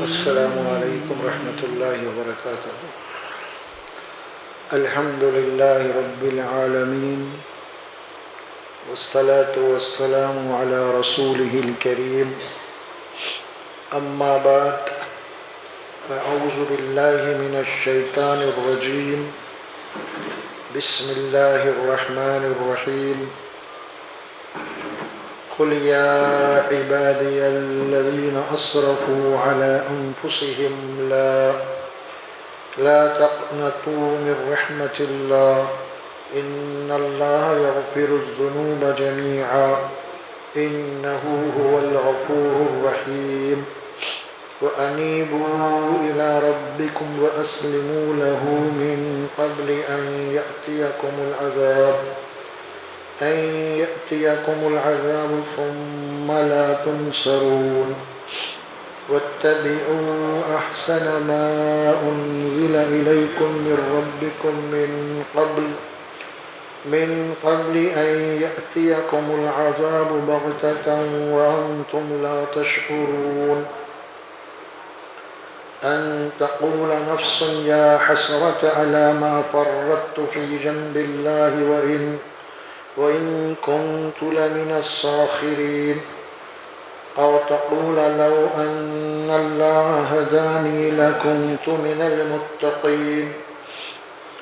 السلام علیکم ورحمۃ اللہ وبرکاتہ۔ الحمد للہ رب العالمین والصلاة والسلام علی رسولہ الکریم، اما بعد اعوذ باللہ من الشیطان الرجیم، بسم اللہ الرحمن الرحیم۔ قل یا عبادی الذین اسرفوا علی انفسهم لا تقنطوا من رحمة الله إن الله يغفر الذنوب جميعا إنه هو الغفور الرحيم وأنيبوا إلى ربكم وأسلموا له من قبل أن يأتيكم العذاب ثم لا تنصرون واتبعوا أحسن ما أنزل إليكم من ربكم من قبل أن يأتيكم العذاب بغتة وأنتم لا تشعرون أن تقول نفس يا حسرة على ما فرطت في جنب الله وإن كنت لمن الساخرين أو تقول لو أن الله هداني لكنت من المتقين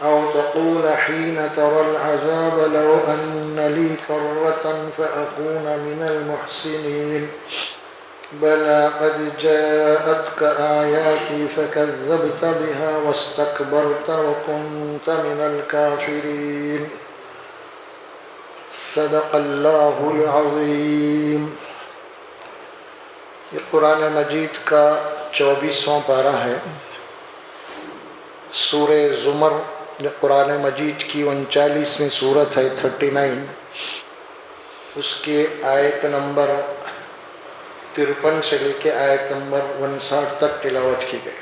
أو تقول حين ترى العذاب لو أن لي كرة فأكون من المحسنين بلى قد جاءتك آياتي فكذبت بها واستكبرت وكنت من الكافرين صدق اللہ العظیم۔ یہ قرآن مجید کا 24واں پارہ ہے، سورہ زمر، جو قرآن مجید کی 39ویں سورت ہے، 39، اس کے آیت نمبر 53 سے لے کے آیت نمبر 59 تک تلاوت کی گئی۔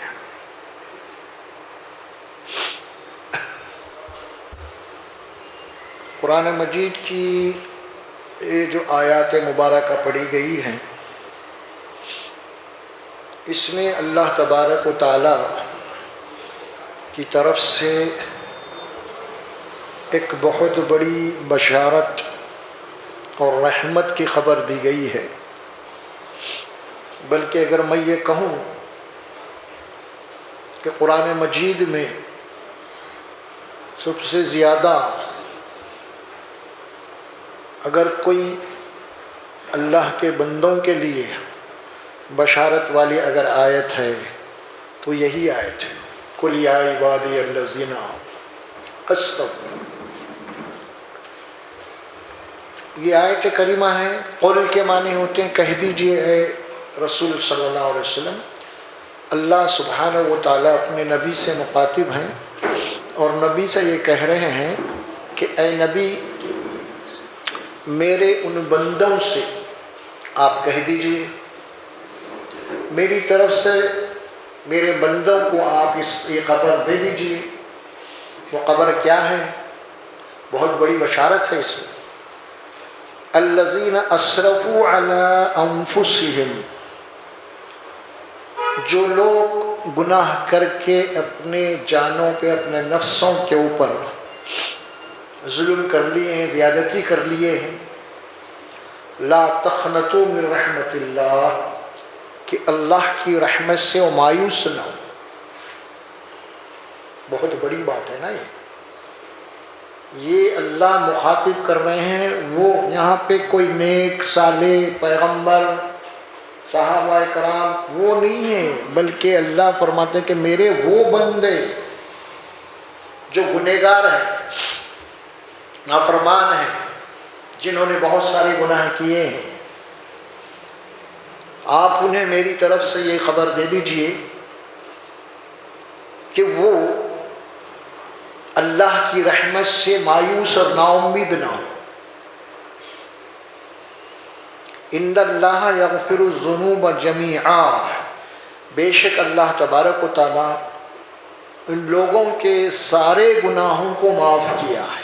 قرآن مجید کی یہ جو آیات مبارکہ پڑھی گئی ہیں، اس میں اللہ تبارک و تعالی کی طرف سے ایک بہت بڑی بشارت اور رحمت کی خبر دی گئی ہے۔ بلکہ اگر میں یہ کہوں کہ قرآن مجید میں سب سے زیادہ اگر کوئی اللہ کے بندوں کے لیے بشارت والی اگر آیت ہے تو یہی آیت ہے، قل یا عبادی الذین اسرفوا۔ یہ آیت کریمہ ہے، قل کے معنی ہوتے ہیں کہہ دیجئے اے رسول صلی اللہ علیہ وسلم۔ اللہ سبحانہ و تعالیٰ اپنے نبی سے مخاطب ہیں اور نبی سے یہ کہہ رہے ہیں کہ اے نبی، میرے ان بندوں سے آپ کہہ دیجئے، میری طرف سے میرے بندوں کو آپ یہ خبر دے دیجئے۔ وہ خبر کیا ہے؟ بہت بڑی بشارت ہے اس میں۔ الذین اسرفوا علی انفسہم، جو لوگ گناہ کر کے اپنے جانوں پہ، اپنے نفسوں کے اوپر ظلم کر لیے ہیں، زیادتی کر لیے ہیں۔ لا تقنطوا من رحمت اللہ، کہ اللہ کی رحمت سے وہ مایوس نہ ہو۔ بہت بڑی بات ہے نا یہ اللہ مخاطب کر رہے ہیں۔ وہ یہاں پہ کوئی نیک صالح پیغمبر صحابہ کرام وہ نہیں ہیں، بلکہ اللہ فرماتے ہیں کہ میرے وہ بندے جو گنہگار ہیں، نافرمان ہیں، جنہوں نے بہت سارے گناہ کیے ہیں، آپ انہیں میری طرف سے یہ خبر دے دیجئے کہ وہ اللہ کی رحمت سے مایوس اور نا امید نہ ہو۔ ان اللہ یغفر الذنوب جمیعا، بے شک اللہ تبارک و تعالی ان لوگوں کے سارے گناہوں کو معاف کیا ہے۔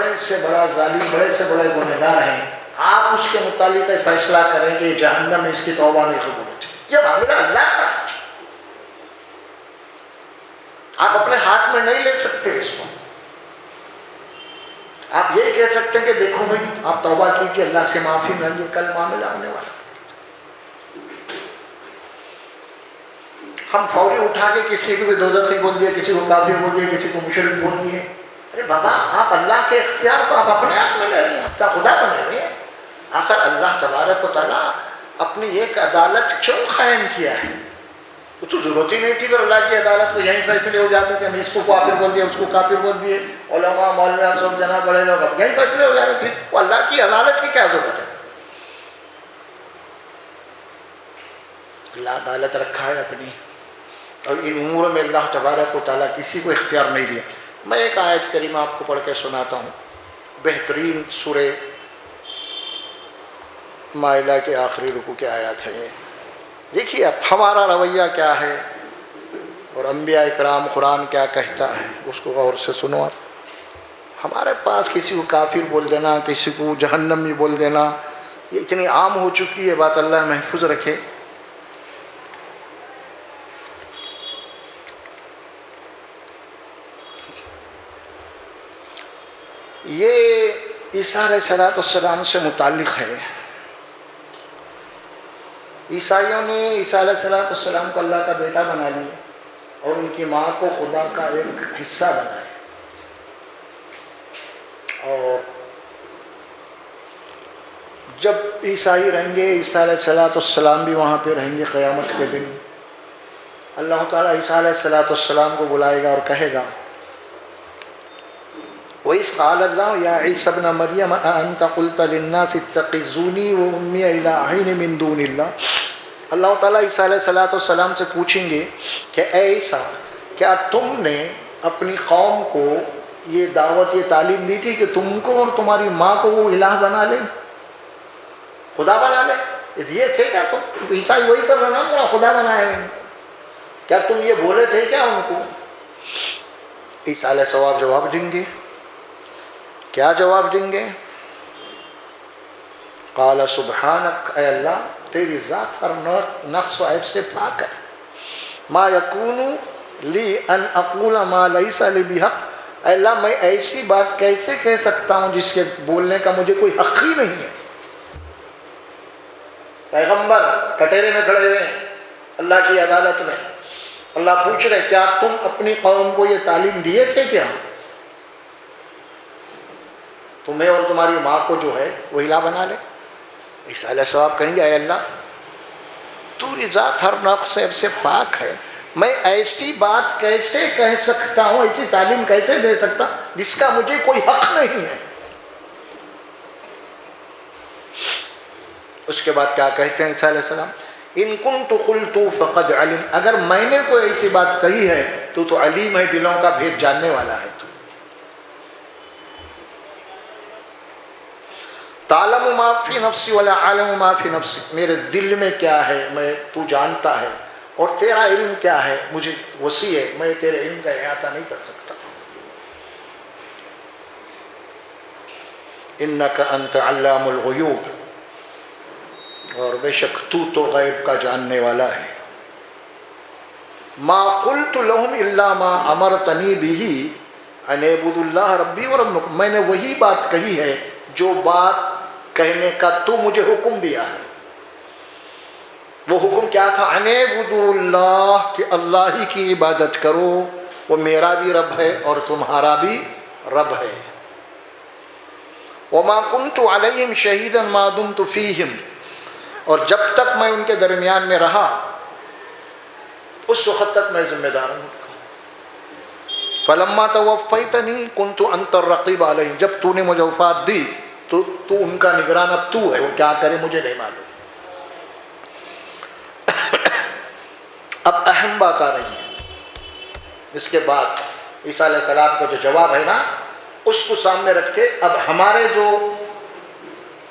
بڑے سے بڑا ظالم، بڑے سے بڑے گنہگار ہیں، آپ اس کے متعلق فیصلہ کریں کہ جہنم میں اس کی توبہ نہیں قبول ہوتی، یہ معاملہ اللہ کا ہے، آپ اپنے ہاتھ میں نہیں لے سکتے اس کو۔ آپ یہی کہہ سکتے ہیں کہ دیکھو بھائی آپ توبہ کیجیے، اللہ سے معافی مانگیے، کل معاملہ ہونے والا۔ ہم فوری اٹھا کے کسی کو بھی دوزخی بول دیے، کسی کو کافر بول دیے، کسی کو مشرک بول دیے۔ ارے بابا آپ اللہ کے اختیار کو آپ اپنے آپ میں لے رہے ہیں، آپ کا خدا بنے ہوئے ہیں۔ آخر اللہ تبارک و تعالیٰ اپنی ایک عدالت کیوں قائم کیا ہے؟ وہ تو ضرورت ہی نہیں تھی، پھر اللہ کی عدالت کو یہیں فیصلے ہو جاتے تھے، ہم اس کو کافر بول دیے، اس کو کافر بول دیے، علماء مولویاں سب جناب بڑے لوگ اب یہیں فیصلے ہو جاتے، پھر وہ اللہ کی عدالت کی کیا ضرورت ہے؟ اللہ عدالت رکھا ہے اپنی، اور ان امور میں اللہ تبارک و تعالیٰ کسی کو اختیار نہیں دیا۔ میں ایک آیت کریمہ آپ کو پڑھ کے سناتا ہوں، بہترین سورہ مائدہ کے آخری رکوع کی آیات ہے۔ دیکھیے اب ہمارا رویہ کیا ہے اور انبیاء اکرام قرآن کیا کہتا ہے، اس کو غور سے سنو۔ ہمارے پاس کسی کو کافر بول دینا، کسی کو جہنمی بول دینا، یہ اتنی عام ہو چکی ہے بات، اللہ محفوظ رکھے۔ یہ عیسیٰ علیہ السلام سے متعلق ہے۔ عیسائیوں نے عیسیٰ علیہ السلام کو اللہ کا بیٹا بنا لیا اور ان کی ماں کو خدا کا ایک حصہ بنایا، اور جب عیسائی رہیں گے، عیسیٰ علیہ السلام بھی وہاں پہ رہیں گے قیامت کے دن، اللہ تعالیٰ عیسیٰ علیہ السلام کو بلائے گا اور کہے گا وَإِذْ قَالَ اللَّهُ يَا عِيسَى ابْنَ مَرْيَمَ أَأَنْتَ قُلْتَ لِلنَّاسِ اتَّخِذُونِي وَأُمِّيَ إِلَٰهَيْنِ مِن دُونِ اللَّهِ۔ اللہ تعالیٰ عیسیٰ علیہ السلام سے پوچھیں گے کہ اے عیسیٰ، کیا تم نے اپنی قوم کو یہ دعوت، یہ تعلیم دی تھی کہ تم کو اور تمہاری ماں کو وہ الہ بنا لیں، خدا بنا لیں؟ یہ دیے تھے کیا تم؟ عیسائی وہی کر رہے نا، خدا بنائے ہیں، کیا تم یہ بولے تھے کیا ان کو؟ عیسیٰ علیہ السلام جواب دیں گے، کیا جواب دیں گے؟ قال سبحانک، اے اللہ تیری ذات ہر نقص و عیب سے پاک ہے، ما یکون لی ان اقول ما لیس لی بحق، اے اللہ میں ایسی بات کیسے کہہ سکتا ہوں جس کے بولنے کا مجھے کوئی حق ہی نہیں ہے۔ پیغمبر کٹہرے میں کھڑے ہوئے ہیں اللہ کی عدالت میں، اللہ پوچھ رہے کیا تم اپنی قوم کو یہ تعلیم دیے تھے کیا؟ تمہیں اور تمہاری ماں کو جو ہے وہ الہ بنا لے؟ عیسیٰ علیہ السلام کہیں گے اے اللہ تیری ذات ہر نقص عیب سے پاک ہے، میں ایسی بات کیسے کہہ سکتا ہوں، ایسی تعلیم کیسے دے سکتا جس کا مجھے کوئی حق نہیں ہے؟ اس کے بعد کیا کہتے ہیں عیسیٰ علیہ السلام؟ ان کنت قلت فقد علم، اگر میں نے کوئی ایسی بات کہی ہے تو علیم ہے، دلوں کا بھید جاننے والا ہے۔ تعلم ما فی نفسی ولا اعلم ما فی نفسی، میرے دل میں کیا ہے تو جانتا ہے، اور تیرا علم کیا ہے مجھے وسیع ہے، میں تیرے علم کا احاطہ نہیں کر سکتا۔ انک انت علام الغیوب، اور بے شک تو غیب کا جاننے والا ہے۔ ما قلت لهم الا ما امرتنی به ان اعبدوا اللہ ربی وربکم، میں نے وہی بات کہی ہے جو بات کہنے کا تو مجھے حکم دیا ہے۔ وہ حکم کیا تھا؟ ان اعبدوا اللہ، کہ اللہ ہی کی عبادت کرو، وہ میرا بھی رب ہے اور تمہارا بھی رب ہے۔ وما كنت علیہم شہیدا ما دمت فیہم، اور جب تک میں ان کے درمیان میں رہا اس وقت تک میں ذمہ دار ہوں۔ فلما توفیتنی کنت انت الرقیب علیہم، جب تو نے مجھے وفات دی تو ان کا نگران اب تو ہے، وہ کیا کرے مجھے نہیں معلوم۔ اب اہم بات آ رہی ہے، اس کے بعد عیسیٰ علیہ السلام کا جو جواب ہے نا اس کو سامنے رکھ کے اب ہمارے جو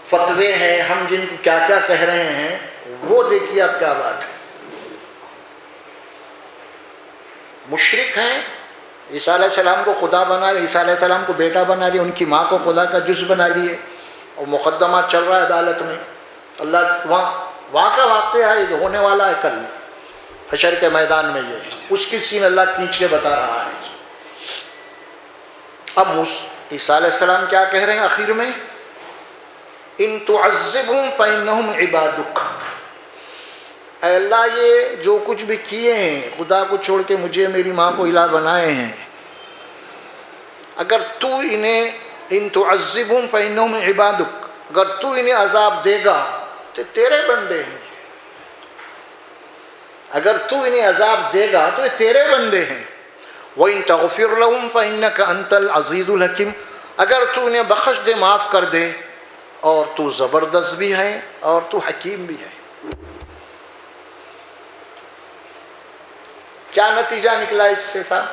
فتوے ہیں، ہم جن کو کیا کیا کہہ رہے ہیں وہ دیکھیے اب کیا بات ہے۔ مشرک ہیں عیسیٰ علیہ السلام کو خدا بنا لیا، عیسیٰ علیہ السلام کو بیٹا بنا لیا، ان کی ماں کو خدا کا جز بنا لیے، اور مقدمہ چل رہا ہے عدالت میں۔ اللہ وہاں کا واقعہ ہے جو ہونے والا ہے کل حشر کے میدان میں، یہ اس کی سین اللہ کھینچ کے بتا رہا ہے۔ اب عیسیٰ علیہ السلام کیا کہہ رہے ہیں آخر میں؟ ان تعذبہم فانہم عبادک، اے اللہ یہ جو کچھ بھی کیے ہیں، خدا کو چھوڑ کے مجھے میری ماں کو الہ بنائے ہیں، اگر تو انہیں ان تعذبہم فانہم عبادک، اگر تو انہیں عذاب دے گا تو تیرے بندے ہیں، اگر تو انہیں عذاب دے گا تو یہ تیرے بندے ہیں۔ وَإِن تَغْفِرْ لَهُمْ فَإِنَّكَ أَنْتَ الْعَزِيزُ الْحَكِيمُ، اگر تو انہیں بخش دے، معاف کر دے، اور تو زبردست بھی ہے اور تو حکیم بھی ہے۔ کیا نتیجہ نکلا اس سے صاحب؟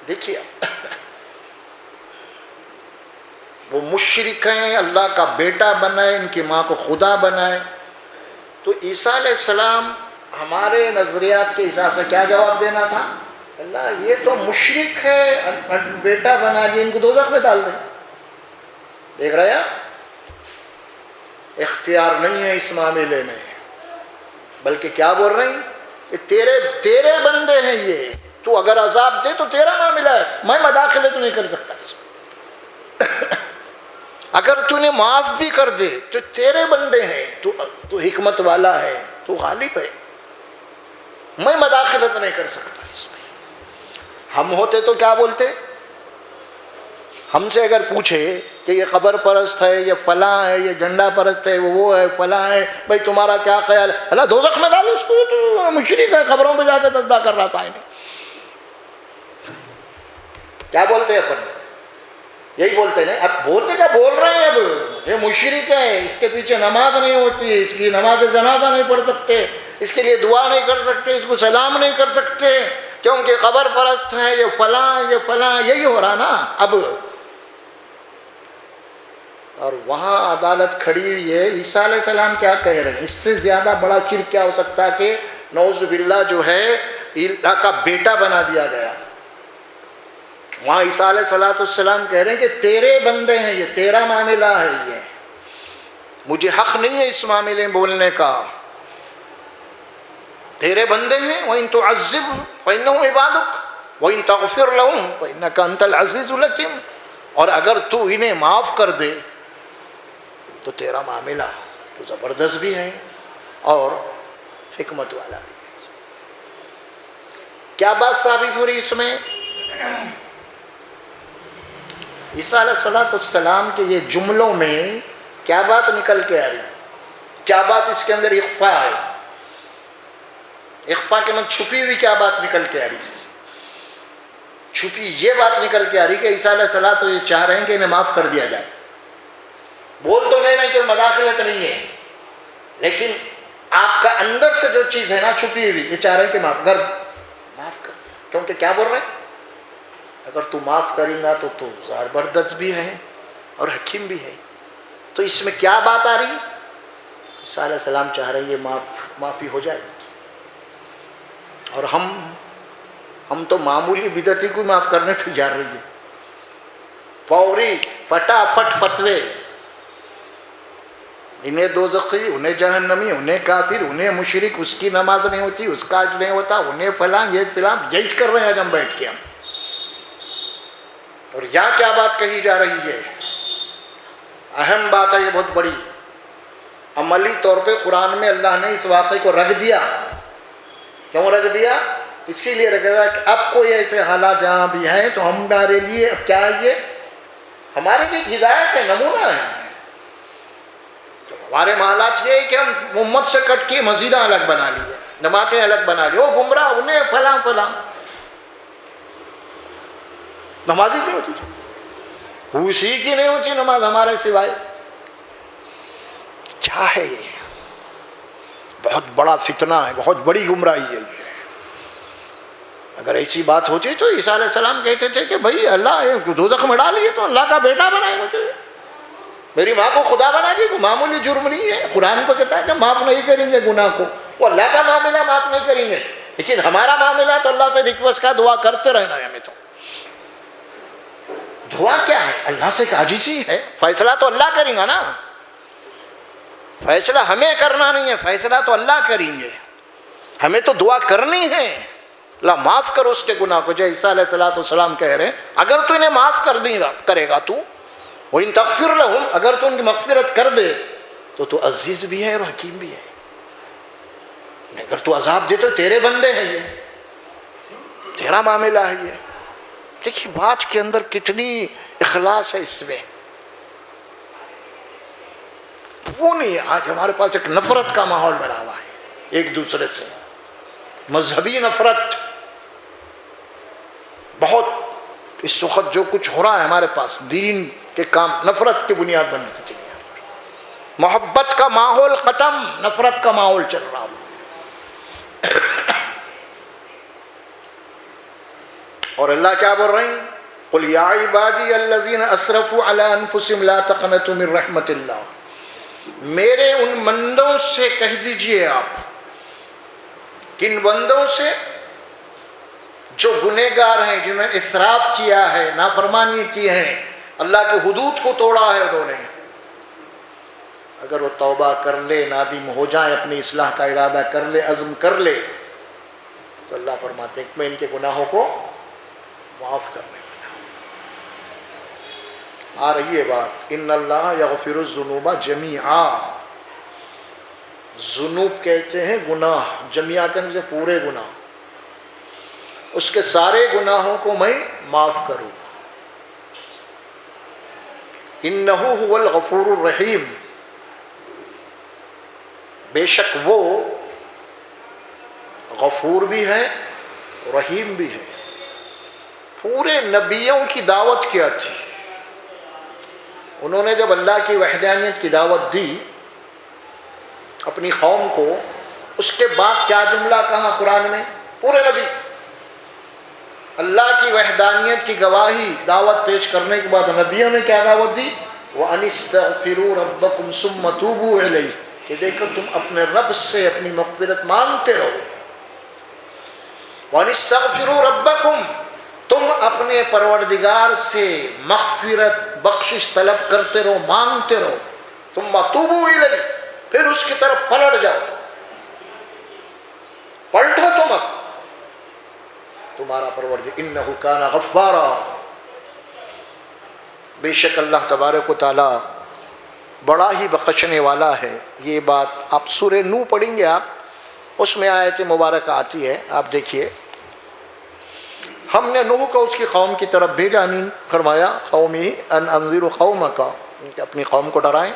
دیکھیے وہ مشرک ہیں، اللہ کا بیٹا بنائے، ان کی ماں کو خدا بنائے، تو عیسیٰ علیہ السلام ہمارے نظریات کے حساب سے کیا جواب دینا تھا؟ اللہ یہ تو مشرک ہے، بیٹا بنا لیے، ان کو دوزخ میں ڈال دیں۔ دیکھ رہے ہیں، اختیار نہیں ہے اس معاملے میں، بلکہ کیا بول رہے ہیں؟ یہ تیرے بندے ہیں، یہ تو اگر عذاب دے تو تیرا معاملہ ہے، میں مداخلت نہیں کر سکتا اس میں۔ اگر تو نے معاف بھی کر دے تو تیرے بندے ہیں، تو حکمت والا ہے، تو غالب ہے، میں مداخلت نہیں کر سکتا اس میں۔ ہم ہوتے تو کیا بولتے؟ ہم سے اگر پوچھے کہ یہ قبر پرست ہے، یہ فلاں ہے، یہ جھنڈا پرست ہے، وہ ہے، فلاں ہے، بھائی تمہارا کیا خیال ہے؟ اللہ دوزخ میں ڈالو اس کو، یہ تو مشرک ہے، قبروں پہ جا کے سجدہ کر رہا تھا انہیں۔ کیا بولتے ہیں اپن؟ یہی بولتے ہیں۔ اب بولتے کیا بول رہے ہیں؟ اب یہ مشرک ہے، اس کے پیچھے نماز نہیں ہوتی، اس کی نماز جنازہ نہیں پڑھ سکتے، اس کے لیے دعا نہیں کر سکتے، اس کو سلام نہیں کر سکتے، کیونکہ قبر پرست ہے، یہ فلاں، یہی ہو رہا نا اب۔ اور وہاں عدالت کھڑی ہوئی ہے، عیسیٰ علیہ السلام کیا کہہ رہے ہیں؟ اس سے زیادہ بڑا شرک کیا ہو سکتا ہے کہ نعوذ باللہ جو ہے اللہ کا بیٹا بنا دیا گیا۔ وہاں عیسیٰ علیہ السلام کہہ رہے ہیں کہ تیرے بندے ہیں، یہ تیرا معاملہ ہے، یہ مجھے حق نہیں ہے اس معاملے میں بولنے کا، تیرے بندے ہیں۔ وَإِن تُعَذِّبْهُمْ فَإِنَّهُمْ عِبَادُكَ وَإِن تَغْفِرْ لَهُمْ فَإِنَّكَ أَنْتَ الْعَزِيزُ الْحَكِيمُ، اور اگر تو انہیں معاف کر دے تو تیرا معاملہ تو زبردست بھی ہے اور حکمت والا بھی ہے۔ کیا بات ثابت ہو رہی اس میں؟ عیسیٰ علیہ السلام کے یہ جملوں میں کیا بات نکل کے آ رہی؟ کیا بات اس کے اندر اخفا ہے؟ اخفا کے من چھپی ہوئی کیا بات نکل کے آ رہی؟ چھپی یہ بات نکل کے آ رہی کہ عیسیٰ علیہ السلام تو یہ چاہ رہے ہیں کہ انہیں معاف کر دیا جائے۔ بول تو نہیں کہ مداخلت نہیں ہے، لیکن آپ کا اندر سے جو چیز ہے نا چھپی ہوئی، یہ چاہ رہے ہیں کہ معاف کر دیں، کیونکہ کیا بول رہے ہیں؟ اگر تو معاف کریں گا تو زبردست بھی ہے اور حکیم بھی ہے۔ تو اس میں کیا بات آ رہی؟ عیسیٰ علیہ السلام چاہ رہے ہیں یہ معافی ہو جائے گی، اور ہم تو معمولی بدعتی کو معاف کرنے تیار رہی ہیں، فوری فٹافٹ فتوے، انہیں دوزخی، انہیں جہنمی، انہیں کافر، انہیں مشرک، اس کی نماز نہیں ہوتی، اس کا حج نہیں ہوتا، انہیں فلاں، یہ فلاں، یہی کر رہے ہیں آج ہم بیٹھ کے۔ ہم اور یہاں کیا بات کہی جا رہی ہے؟ اہم بات ہے یہ، بہت بڑی عملی طور پہ قرآن میں اللہ نے اس واقعے کو رکھ دیا۔ کیوں رکھ دیا؟ اسی لیے رکھ دیا کہ اب کوئی ایسے حالات جہاں بھی ہیں تو ہمارے لیے اب کیا ہے، یہ ہمارے لیے ہدایت ہے، نمونہ ہے۔ ہمارے حالات یہ ہے کہ ہم امت سے کٹ کے مسجدیں الگ بنا لیے، جماعتیں الگ بنا لی، وہ گمراہ، انہیں فلاں نماز ہی نہیں ہوتی، اسی کی نہیں ہوتی نماز ہمارے سوائے۔ کیا ہے یہ؟ بہت بڑا فتنہ ہے، بہت بڑی گمراہی ہے۔ اگر ایسی بات ہوتی تو عیسیٰ علیہ السلام کہتے تھے کہ بھائی اللہ دوزخ میں ڈالیے تو اللہ کا بیٹا بنائے مجھے، میری ماں کو خدا بنا دی، کوئی معمولی جرم نہیں ہے۔ قرآن کو کہتا ہے کہ معاف نہیں کریں گے گناہ کو، وہ اللہ کا معاملہ معاف نہیں کریں گے، لیکن ہمارا معاملہ تو اللہ سے ریکویسٹ کا دعا کرتے رہنا ہے ہمیں. تو دعا کیا ہے؟ اللہ سے عاجزی ہے. فیصلہ تو اللہ کریں گا نا، فیصلہ ہمیں کرنا نہیں ہے، فیصلہ تو اللہ کریں گے. ہمیں تو دعا کرنی ہے، اللہ معاف کر اس کے گناہ کو. جو عیسیٰ علیہ السلام کہہ رہے ہیں اگر تو انہیں معاف کر دے گا، کرے گا تو وَإِن تَغْفِرْ لَهُمْ، اگر تو ان کی مغفرت کر دے تو عزیز بھی ہے اور حکیم بھی ہے. اگر تو عذاب دے تو تیرے بندے ہیں، یہ تیرا معاملہ ہے. یہ دیکھیے بات کے اندر کتنی اخلاص ہے اس میں. وہ نہیں ہے. آج ہمارے پاس ایک نفرت کا ماحول بنا ہوا ہے ایک دوسرے سے، مذہبی نفرت بہت. اس وقت جو کچھ ہو رہا ہے ہمارے پاس دین کے کام نفرت کی بنیاد بنتی چلی ہے. محبت کا ماحول ختم، نفرت کا ماحول چل رہا. اور اللہ کیا بول رہے ہیں؟ قُلْ يَا عِبَادِيَ الَّذِينَ أَسْرَفُوا عَلَىٰ أَنفُسِهِمْ لَا تَقْنَطُوا مِن رَحْمَةِ اللَّهِ. میرے ان بندوں سے کہہ دیجئے آپ، کن بندوں سے؟ جو گنہگار ہیں، جنہوں نے اسراف کیا ہے، نافرمانی کی ہے، اللہ کے حدود کو توڑا ہے انہوں نے. اگر وہ توبہ کر لے، نادم ہو جائیں، اپنی اصلاح کا ارادہ کر لے، عزم کر لے، تو اللہ فرماتے ہیں کہ میں ان کے گناہوں کو معاف کرنے والا. آ رہی ہے بات، ان اللہ یغفر الذنوب جمیعا. ذنوب کہتے ہیں گناہ، جمیعا کرنے سے پورے گناہ. اس کے سارے گناہوں کو میں معاف کروں گا. انہ هو الغفور الرحیم. بے شک وہ غفور بھی ہے، رحیم بھی ہے. پورے نبیوں کی دعوت کیا تھی؟ انہوں نے جب اللہ کی وحدانیت کی دعوت دی اپنی قوم کو، اس کے بعد کیا جملہ کہا قرآن میں؟ پورے نبی اللہ کی وحدانیت کی گواہی دعوت پیش کرنے کے بعد نبیوں نے کیا دعوت دی؟ وَأَنِ اسْتَغْفِرُوا رَبَّكُمْ ثُمَّ تُوبُوا إِلَيْهِ، کہ دیکھو تم اپنے رب سے اپنی مغفرت مانگتے رہو. وَأَنِ اسْتَغْفِرُوا رَبَّكُمْ، تم اپنے پروردگار سے مغفرت بخشش طلب کرتے رہو، مانگتے رہو. ثُمَّ تُوبُوا إِلَيْهِ، پھر اس کی طرف پلٹ جاؤ. پلٹو تم اب، تمہارا پروردگار انہ کان غفارا. بے شک اللہ تبارک و تعالی بڑا ہی بخشنے والا ہے. یہ بات آپ سورہ نوح پڑھیں گے، آپ اس میں آیت مبارکہ آتی ہے. آپ دیکھیے، ہم نے نوح کو اس کی قوم کی طرف بھیجا، فرمایا قومی ان انذر قومک، اپنی قوم کو ڈرائیں.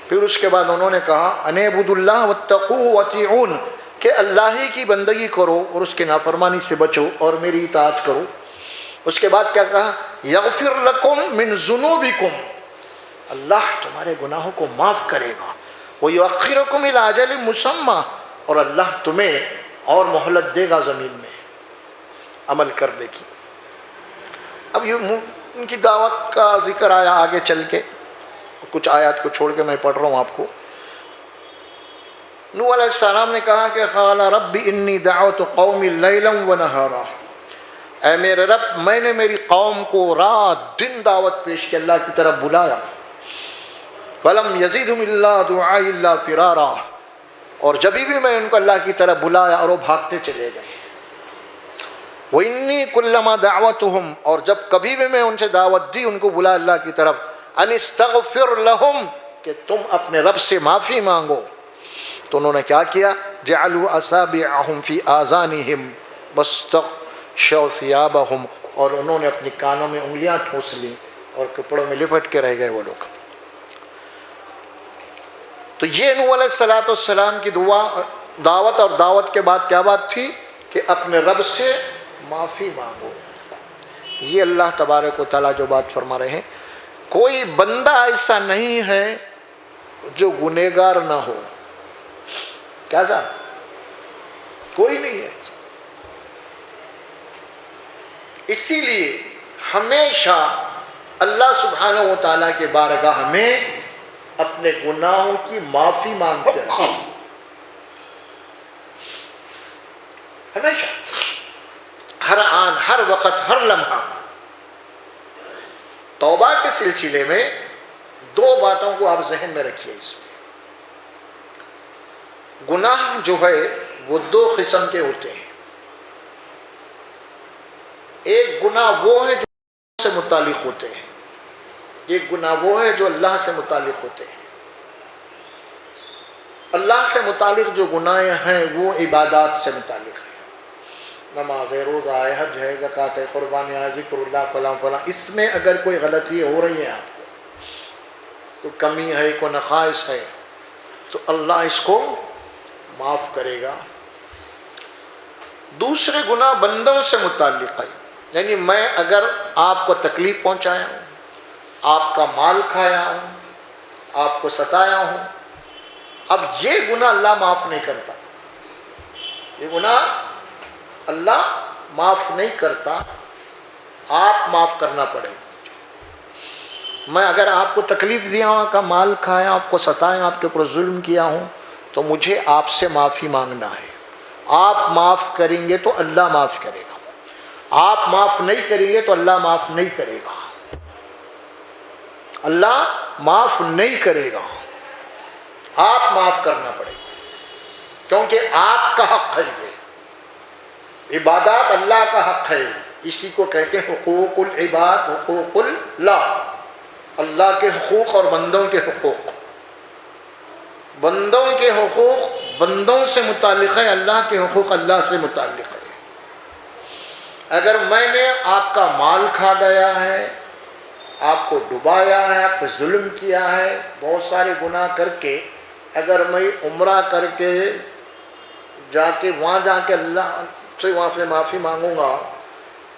پھر اس کے بعد انہوں نے کہا ان اعبدوا اللہ واتقوہ واطیعون، کہ اللہ ہی کی بندگی کرو اور اس کے نافرمانی سے بچو اور میری اطاعت کرو. اس کے بعد کیا کہا؟ یغفر لکم من ذنوبکم، اللہ تمہارے گناہوں کو معاف کرے گا. ویؤخرکم الی اجل مسمی، اور اللہ تمہیں اور مہلت دے گا زمین میں عمل کرنے کی. اب یہ ان کی دعوت کا ذکر آیا آگے چل کے، کچھ آیات کو چھوڑ کے میں پڑھ رہا ہوں آپ کو. نوح علیہ السلام نے کہا کہ قال رب انی دعوت قومی لیلا ونہارا، اے میرے رب میں نے میری قوم کو رات دن دعوت پیش کی، اللہ کی طرف بلایا. فلم یزدہم الا دعائی الا فرارا، اور جبھی بھی میں ان کو اللہ کی طرف بلایا اور وہ بھاگتے چلے گئے. وانی کلما دعوتہم، اور جب کبھی بھی میں ان سے دعوت دی، ان کو بلایا اللہ کی طرف، ان استغفر لہم، کہ تم اپنے رب سے معافی مانگو، تو انہوں نے کیا کیا؟ جعلوا اصابعہم فی آذانہم واستغشوا ثیابہم، اور انہوں نے اپنی کانوں میں انگلیاں ٹھونس لی اور کپڑوں میں لپٹ کے رہ گئے وہ لوگ. تو یہ نوح علیہ السلام کی دعوت، اور دعوت کے بعد کیا بات تھی؟ کہ اپنے رب سے معافی مانگو. یہ اللہ تبارک و تعالیٰ جو بات فرما رہے ہیں، کوئی بندہ ایسا نہیں ہے جو گنہگار نہ ہو. کیا صاحب؟ کوئی نہیں ہے. اسی لیے ہمیشہ اللہ سبحانہ و تعالیٰ کے بارگاہ میں اپنے گناہوں کی معافی مانگتے رہو. ہمیشہ، ہر آن، ہر وقت، ہر لمحہ۔ توبہ کے سلسلے میں دو باتوں کو آپ ذہن میں رکھیے اس میں۔ گناہ جو ہے وہ دو قسم کے ہوتے ہیں۔ ایک گناہ وہ ہے جو اللہ سے متعلق ہوتے ہیں، ایک گناہ وہ ہے جو اللہ سے متعلق ہوتے ہیں۔ اللہ سے متعلق جو گناہ ہیں وہ عبادات سے متعلق ہیں، نماز ہے، روزہ ہے، حج ہے، زکوٰۃ ہے، قربانی ہے، ذکر اللہ، فلاں فلاں۔ اس میں اگر کوئی غلطی ہو رہی ہے، آپ کو کوئی کمی ہے، کوئی نقائص ہے، تو اللہ اس کو معاف کرے گا۔ دوسرے گناہ بندوں سے متعلق ہے، یعنی میں اگر آپ کو تکلیف پہنچایا ہوں، آپ کا مال کھایا ہوں، آپ کو ستایا ہوں، اب یہ گناہ اللہ معاف نہیں کرتا، یہ گناہ اللہ معاف نہیں کرتا، آپ معاف کرنا پڑے گا۔ میں اگر آپ کو تکلیف دیا ہوں، آپ کا مال کھایا، آپ کو ستایا، آپ کے اوپر ظلم کیا ہوں، تو مجھے آپ سے معافی مانگنا ہے۔ آپ معاف کریں گے تو اللہ معاف کرے گا، آپ معاف نہیں کریں گے تو اللہ معاف نہیں کرے گا، اللہ معاف نہیں کرے گا، آپ معاف کرنا پڑے گا، کیونکہ آپ کا حق ہے، یہ عبادات اللہ کا حق ہے، اسی کو کہتے ہیں حقوق العباد، حقوق اللہ، اللہ کے حقوق اور بندوں کے حقوق۔ بندوں کے حقوق بندوں سے متعلق ہے، اللہ کے حقوق اللہ سے متعلق ہے۔ اگر میں نے آپ کا مال کھا گیا ہے، آپ کو ڈبایا ہے، آپ پہ ظلم کیا ہے، بہت سارے گناہ کر کے، اگر میں عمرہ کر کے جا کے وہاں جا کے اللہ سے وہاں سے معافی مانگوں گا،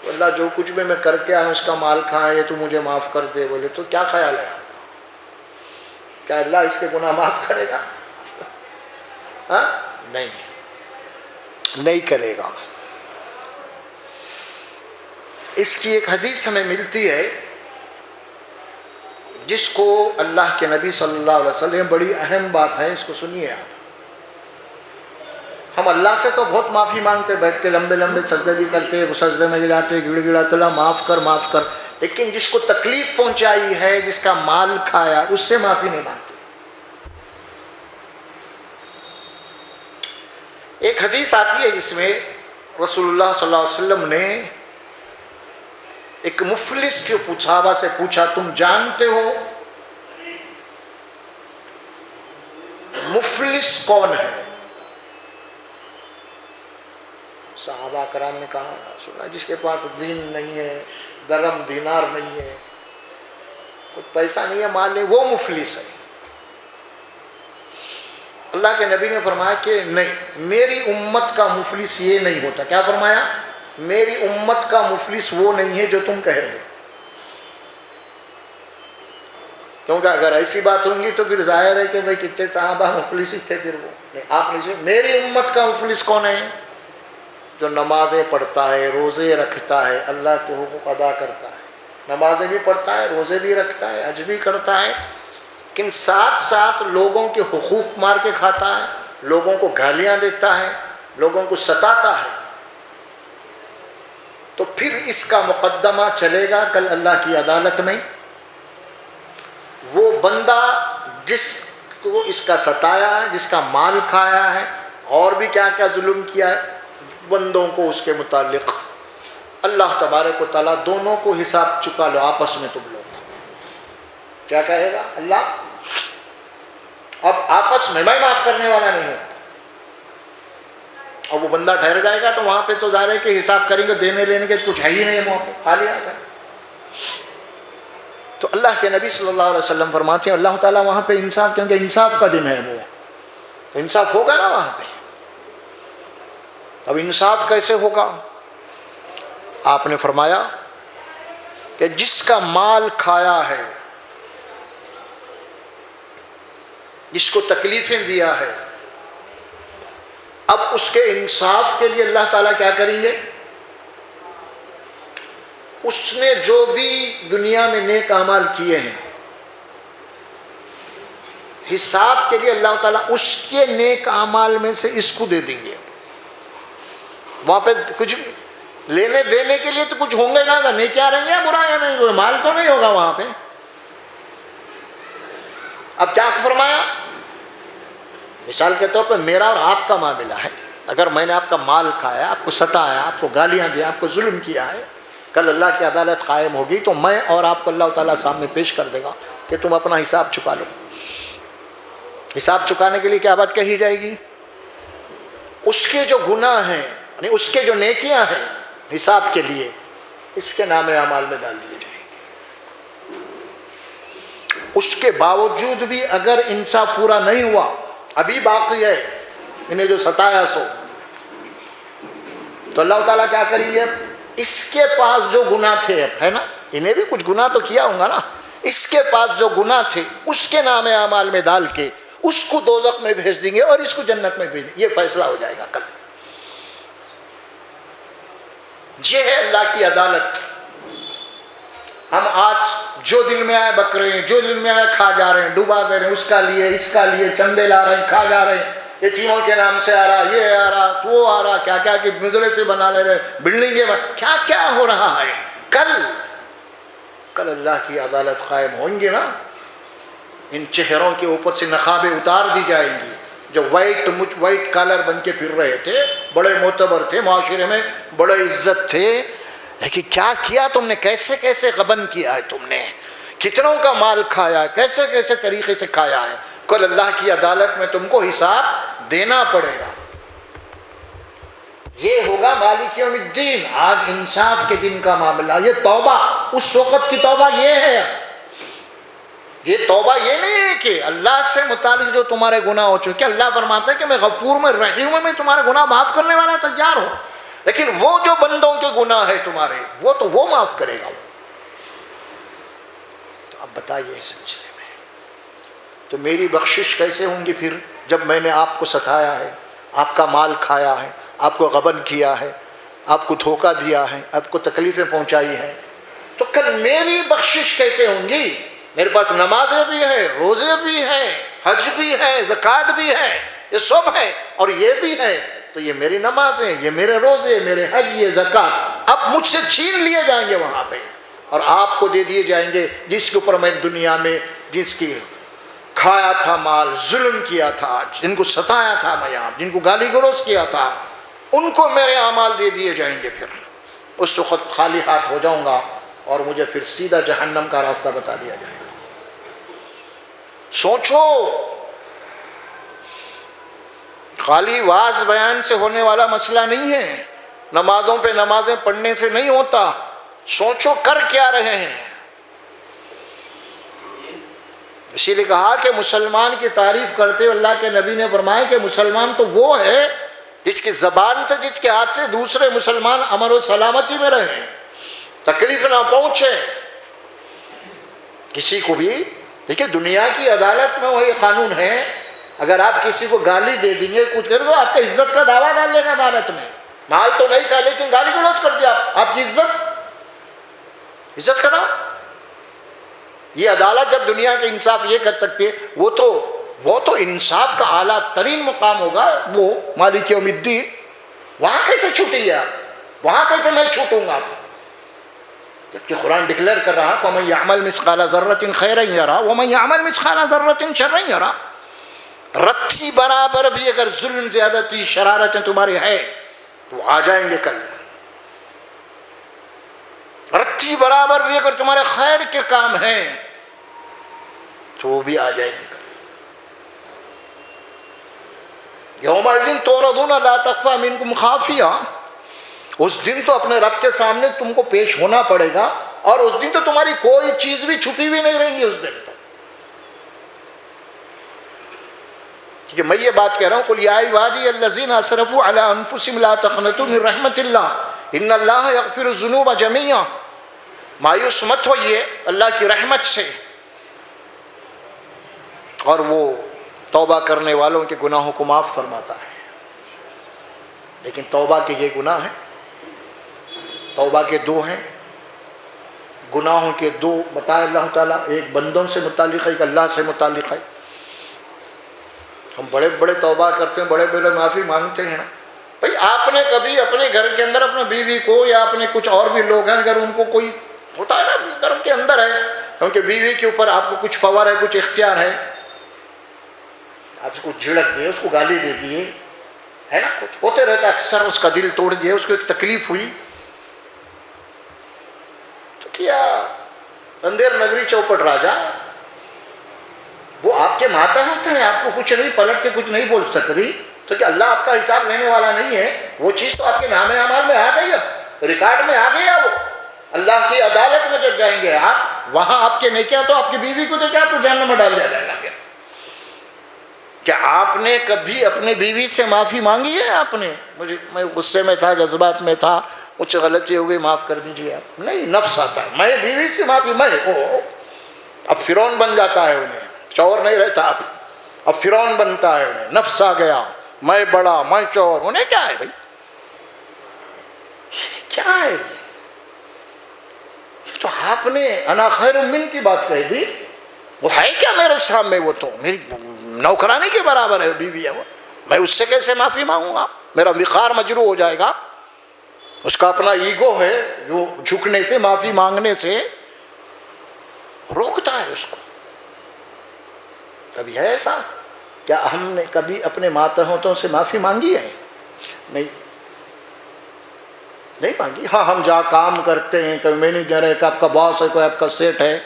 تو اللہ جو کچھ بھی میں کر کے آیا اس کا مال کھایا ہے تو مجھے معاف کر دے، بولے تو کیا خیال ہے آپ کا؟ کیا اللہ اس کے گناہ معاف کرے گا؟ ہاں، نہیں کرے گا۔ اس کی ایک حدیث ہمیں ملتی ہے جس کو اللہ کے نبی صلی اللہ علیہ وسلم، بڑی اہم بات ہے، اس کو سنیے آپ۔ ہم اللہ سے تو بہت معافی مانگتے، بیٹھ کے لمبے لمبے سجدے بھی کرتے، سجدے میں جاتے، گڑ گڑاتے، اللہ معاف کر معاف کر، لیکن جس کو تکلیف پہنچائی ہے، جس کا مال کھایا، اس سے معافی نہیں مانگتے۔ ایک حدیث آتی ہے جس میں رسول اللہ صلی اللہ علیہ وسلم نے ایک مفلس کے صحابہ سے پوچھا، تم جانتے ہو مفلس کون ہے؟ صحابہ کرام نے کہا، سنا جس کے پاس دین نہیں ہے، درم دینار نہیں ہے، کچھ پیسہ نہیں ہے، مال نہیں، وہ مفلس ہے۔ اللہ کے نبی نے فرمایا کہ نہیں، میری امت کا مفلس یہ نہیں ہوتا۔ کیا فرمایا؟ میری امت کا مفلس وہ نہیں ہے جو تم کہہ رہے ہو، کیونکہ اگر ایسی بات ہوں گی تو پھر ظاہر ہے کہ بھائی کتنے صحابہ مفلس ہی تھے، پھر وہ نہیں۔ آپ نے میری امت کا مفلس کون ہے؟ جو نمازیں پڑھتا ہے، روزے رکھتا ہے، اللہ کے حقوق ادا کرتا ہے، نمازیں بھی پڑھتا ہے، روزے بھی رکھتا ہے، حج بھی کرتا ہے، لیکن ساتھ ساتھ لوگوں کے حقوق مار کے کھاتا ہے، لوگوں کو گالیاں دیتا ہے، لوگوں کو ستاتا ہے، تو پھر اس کا مقدمہ چلے گا کل اللہ کی عدالت میں۔ وہ بندہ جس کو اس کا ستایا ہے، جس کا مال کھایا ہے، اور بھی کیا کیا ظلم کیا ہے بندوں کو، اس کے متعلق اللہ تبارک و تعالیٰ دونوں کو حساب چکا لو آپس میں، تم لوگ کیا کہے گا اللہ؟ اب آپس میں معاف کرنے والا نہیں ہوں، اور وہ بندہ ٹھہر جائے گا تو وہاں پہ تو ظاہر ہے کہ حساب کریں گے، دینے لینے کے کچھ ہے ہی نہیں ہے، وہاں پہ خالی آ گئے۔ تو اللہ کے نبی صلی اللہ علیہ وسلم فرماتے ہیں اللہ تعالیٰ وہاں پہ انصاف، کیونکہ انصاف کا دن ہے وہ، تو انصاف ہوگا نا وہاں پہ۔ اب انصاف کیسے ہوگا؟ آپ نے فرمایا کہ جس کا مال کھایا ہے، جس کو تکلیفیں دیا ہے، اب اس کے انصاف کے لیے اللہ تعالیٰ کیا کریں گے؟ اس نے جو بھی دنیا میں نیک اعمال کیے ہیں، حساب کے لیے اللہ تعالیٰ اس کے نیک اعمال میں سے اس کو دے دیں گے۔ وہاں پہ کچھ لینے دینے کے لیے تو کچھ ہوں گے نا، نہیں کیا رہیں گے برا یا نہیں، مال تو نہیں ہوگا وہاں پہ۔ اب کیا فرمایا؟ مثال کے طور پہ میرا اور آپ کا معاملہ ہے، اگر میں نے آپ کا مال کھایا، آپ کو ستایا، آپ کو گالیاں دیا، آپ کو ظلم کیا ہے، کل اللہ کی عدالت قائم ہوگی تو میں اور آپ کو اللہ تعالیٰ سامنے پیش کر دے گا کہ تم اپنا حساب چکا لو۔ حساب چکانے کے لیے کیا بات کہی جائے گی؟ اس کے جو گناہ ہیں، یعنی اس کے جو نیکیاں ہیں حساب کے لیے، اس کے نام اعمال میں ڈال دیے جائیں گے۔ اس کے باوجود بھی اگر انصاف پورا نہیں ہوا، ابھی باقی ہے انہیں جو ستایا سو، تو اللہ تعالیٰ کیا کریں گے؟ اس کے پاس جو گناہ تھے، اب ہے نا، انہیں بھی کچھ گناہ تو کیا ہوں گا نا، اس کے پاس جو گناہ تھے اس کے نام اعمال میں ڈال کے اس کو دوزخ میں بھیج دیں گے اور اس کو جنت میں بھیج دیں گے۔ یہ فیصلہ ہو جائے گا کل۔ یہ ہے اللہ کی عدالت۔ ہم آج جو دل میں آئے بک رہے ہیں، جو دل میں آئے کھا جا رہے ہیں، ڈوبا دے رہے ہیں، اس کا لیے اس کا لیے چندے لا رہے ہیں، کھا جا رہے ہیں، یتیموں کے نام سے آ رہا، یہ آ رہا، وہ آ رہا، کیا کیا کہ مزرے سے بنا لے رہے، بلڈنگیں کیا کیا ہو رہا ہے۔ کل اللہ کی عدالت قائم ہوں گے نا، ان چہروں کے اوپر سے نقابیں اتار دی جائیں گی۔ جو وائٹ کالر بن کے پھر رہے تھے، بڑے معتبر تھے، معاشرے میں بڑے عزت تھے، لیکن کیا کیا تم نے؟ کیسے کیسے غبن کیا ہے تم نے، کتنوں کا مال کھایا ہے، کیسے کیسے طریقے سے کھایا ہے۔ کل اللہ کی عدالت میں تم کو حساب دینا پڑے گا۔ یہ ہوگا مالک یوم الدین، آج انصاف کے دن کا معاملہ۔ یہ توبہ، اس وقت کی توبہ یہ ہے۔ یہ توبہ یہ نہیں ہے کہ اللہ سے متعلق جو تمہارے گناہ ہو چکے، اللہ فرماتا ہے کہ میں غفور میں رحیم میں تمہارے گناہ معاف کرنے والا تیار ہوں، لیکن وہ جو بندوں کے گناہ ہے تمہارے، وہ تو وہ معاف کرے گا۔ تو اب بتائیے اس سلسلے میں تو میری بخشش کیسے ہوں گی پھر، جب میں نے آپ کو ستایا ہے، آپ کا مال کھایا ہے، آپ کو غبن کیا ہے، آپ کو دھوکہ دیا ہے، آپ کو تکلیفیں پہنچائی ہیں، تو کل میری بخشش کیسے ہوں گی؟ میرے پاس نمازیں بھی ہیں، روزے بھی ہیں، حج بھی ہے، زکوٰۃ بھی ہے، یہ سب ہے، اور یہ بھی ہے، تو یہ میری نمازیں، یہ میرے روزے، میرے حج، یہ زکوٰۃ اب مجھ سے چھین لیے جائیں گے وہاں پہ، اور آپ کو دے دیے جائیں گے جس کے اوپر میں دنیا میں جس کی کھایا تھا مال، ظلم کیا تھا، جن کو ستایا تھا میں، جن کو گالی گلوچ کیا تھا، ان کو میرے اعمال دے دیے جائیں گے۔ پھر اس وقت خالی ہاتھ ہو جاؤں گا اور مجھے پھر سیدھا جہنم کا راستہ بتا دیا جائے گا۔ سوچو، خالی واعظ بیان سے ہونے والا مسئلہ نہیں ہے، نمازوں پہ نمازیں پڑھنے سے نہیں ہوتا۔ سوچو کر کیا رہے ہیں۔ اسی لیے کہا کہ مسلمان کی تعریف کرتے ہوئے اللہ کے نبی نے فرمایا کہ مسلمان تو وہ ہے جس کی زبان سے، جس کے ہاتھ سے دوسرے مسلمان امن و سلامتی میں رہیں، تکلیف نہ پہنچے کسی کو بھی۔ دیکھیے دنیا کی عدالت میں وہی قانون ہے، اگر آپ کسی کو گالی دے دیں گے، کچھ کر دو، آپ کا عزت کا دعویٰ ڈال لے گا عدالت میں۔ مال تو نہیں کھا لیکن گالی گلوچ کر دیا، آپ کی عزت کا دعویٰ۔ یہ عدالت جب دنیا کے انصاف یہ کر سکتی ہے، وہ تو انصاف کا اعلیٰ ترین مقام ہوگا، وہ مالک یوم الدین۔ وہاں کیسے چھوٹیں گے آپ؟ وہاں کیسے میں چھوٹوں گا آپ؟ جبکہ قرآن ڈکلیئر کر رہا فَمَن يَعْمَلْ مِثْقَالَ ذَرَّةٍ خَيْرًا يَرَهُ وَمَن يَعْمَلْ مِثْقَالَ ذَرَّةٍ شَرًّا يَرَهُ۔ رتھی برابر بھی اگر ظلم، زیادتی، شرارتیں تمہاری ہے تو آ جائیں گے کل۔ رتھی برابر بھی اگر تمہارے خیر کے کام ہیں تو وہ بھی آ جائیں گے کل۔ یومئذ تعرضون لا تخفی منکم خافیہ، اس دن تو اپنے رب کے سامنے تم کو پیش ہونا پڑے گا، اور اس دن تو تمہاری کوئی چیز بھی چھپی ہوئی نہیں رہیں گی اس دن تو۔ کہ میں یہ بات کہہ رہا ہوں، قل یا عبادی الذین اسرفوا علی انفسہم لا تقنطوا من رحمت اللہ ان اللہ یغفر الذنوب جميعا۔ مایوس مت ہوئیے اللہ کی رحمت سے، اور وہ توبہ کرنے والوں کے گناہوں کو معاف فرماتا ہے۔ لیکن توبہ کے یہ گناہ ہیں، توبہ کے دو ہیں، گناہوں کے دو بتائے اللہ تعالیٰ، ایک بندوں سے متعلق ہے، ایک اللہ سے متعلق ہے۔ ہم بڑے بڑے توبہ کرتے ہیں، بڑے بڑے معافی مانگتے ہیں نا، بھائی آپ نے کبھی اپنے گھر کے اندر اپنے بیوی کو یا اپنے کچھ اور بھی لوگ ہیں اگر ان کو کوئی ہوتا ہے نا گھر کے اندر ہے ان کے بیوی کے اوپر آپ کو کچھ پاور ہے کچھ اختیار ہے آپ اس کو جھڑک دیے اس کو گالی دے دیے ہے نا کچھ ہوتے رہتا ہے اکثر اس کا دل توڑ دیا اس کو ایک تکلیف ہوئی تو کیا اندھیر نگری چوپٹ راجا وہ آپ کے ماتحت ہیں آپ کو کچھ نہیں پلٹ کے کچھ نہیں بول سکتی تو کہ اللہ آپ کا حساب لینے والا نہیں ہے وہ چیز تو آپ کے نام اعمال میں آ گئی اب ریکارڈ میں آ گیا وہ اللہ کی عدالت میں جب جائیں گے آپ وہاں آپ کے نیکیاں تو آپ کی بیوی کو تو کیا آپ کو جہنم میں ڈال دیا جائے گا پھر کیا آپ نے کبھی اپنے بیوی سے معافی مانگی ہے آپ نے میں غصے میں تھا جذبات میں تھا مجھ سے غلطی ہو گئی معاف کر دیجیے آپ نہیں نفس آتا ہے میں بیوی سے معافی میں اب فرعون بن جاتا ہے انہیں چور نہیں رہتا اب فرعون بنتا ہے انہیں نفس آ گیا میں بڑا میں چور انہیں کیا ہے بھائی کیا ہے یہ تو آپ نے انا خیر من کی بات کہہ دی وہ ہے کیا میرے سامنے وہ تو میری نوکرانی کے برابر ہے بیوی ہے وہ میں اس سے کیسے معافی مانگوں گا میرا وقار مجروح ہو جائے گا اس کا اپنا ایگو ہے جو جھکنے سے معافی مانگنے سے روکتا ہے اس کو کبھی ہے ایسا کیا ہم نے کبھی اپنے ماتحتوں سے معافی مانگی ہے نہیں مانگی ہاں ہم جہاں کام کرتے ہیں کوئی مینیجر ہے کہ آپ کا باس ہے کوئی آپ کا سیٹ ہے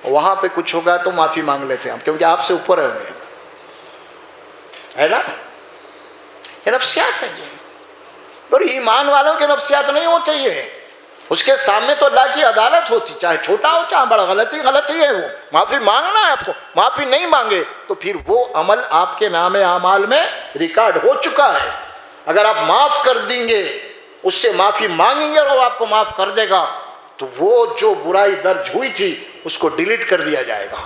وہاں پہ کچھ ہوگا تو معافی مانگ لیتے ہیں ہم کیونکہ آپ سے اوپر ہے نا یہ نفسیات ہے یہ اور ایمان والوں کے نفسیات نہیں ہوتے یہ اس کے سامنے تو اللہ کی عدالت ہوتی چاہے چھوٹا ہو چاہے بڑا غلطی ہے وہ معافی مانگنا ہے آپ کو معافی نہیں مانگے تو پھر وہ عمل آپ کے نام اعمال میں ریکارڈ ہو چکا ہے اگر آپ معاف کر دیں گے اس سے معافی مانگیں گے اور وہ آپ کو معاف کر دے گا تو وہ جو برائی درج ہوئی تھی اس کو ڈیلیٹ کر دیا جائے گا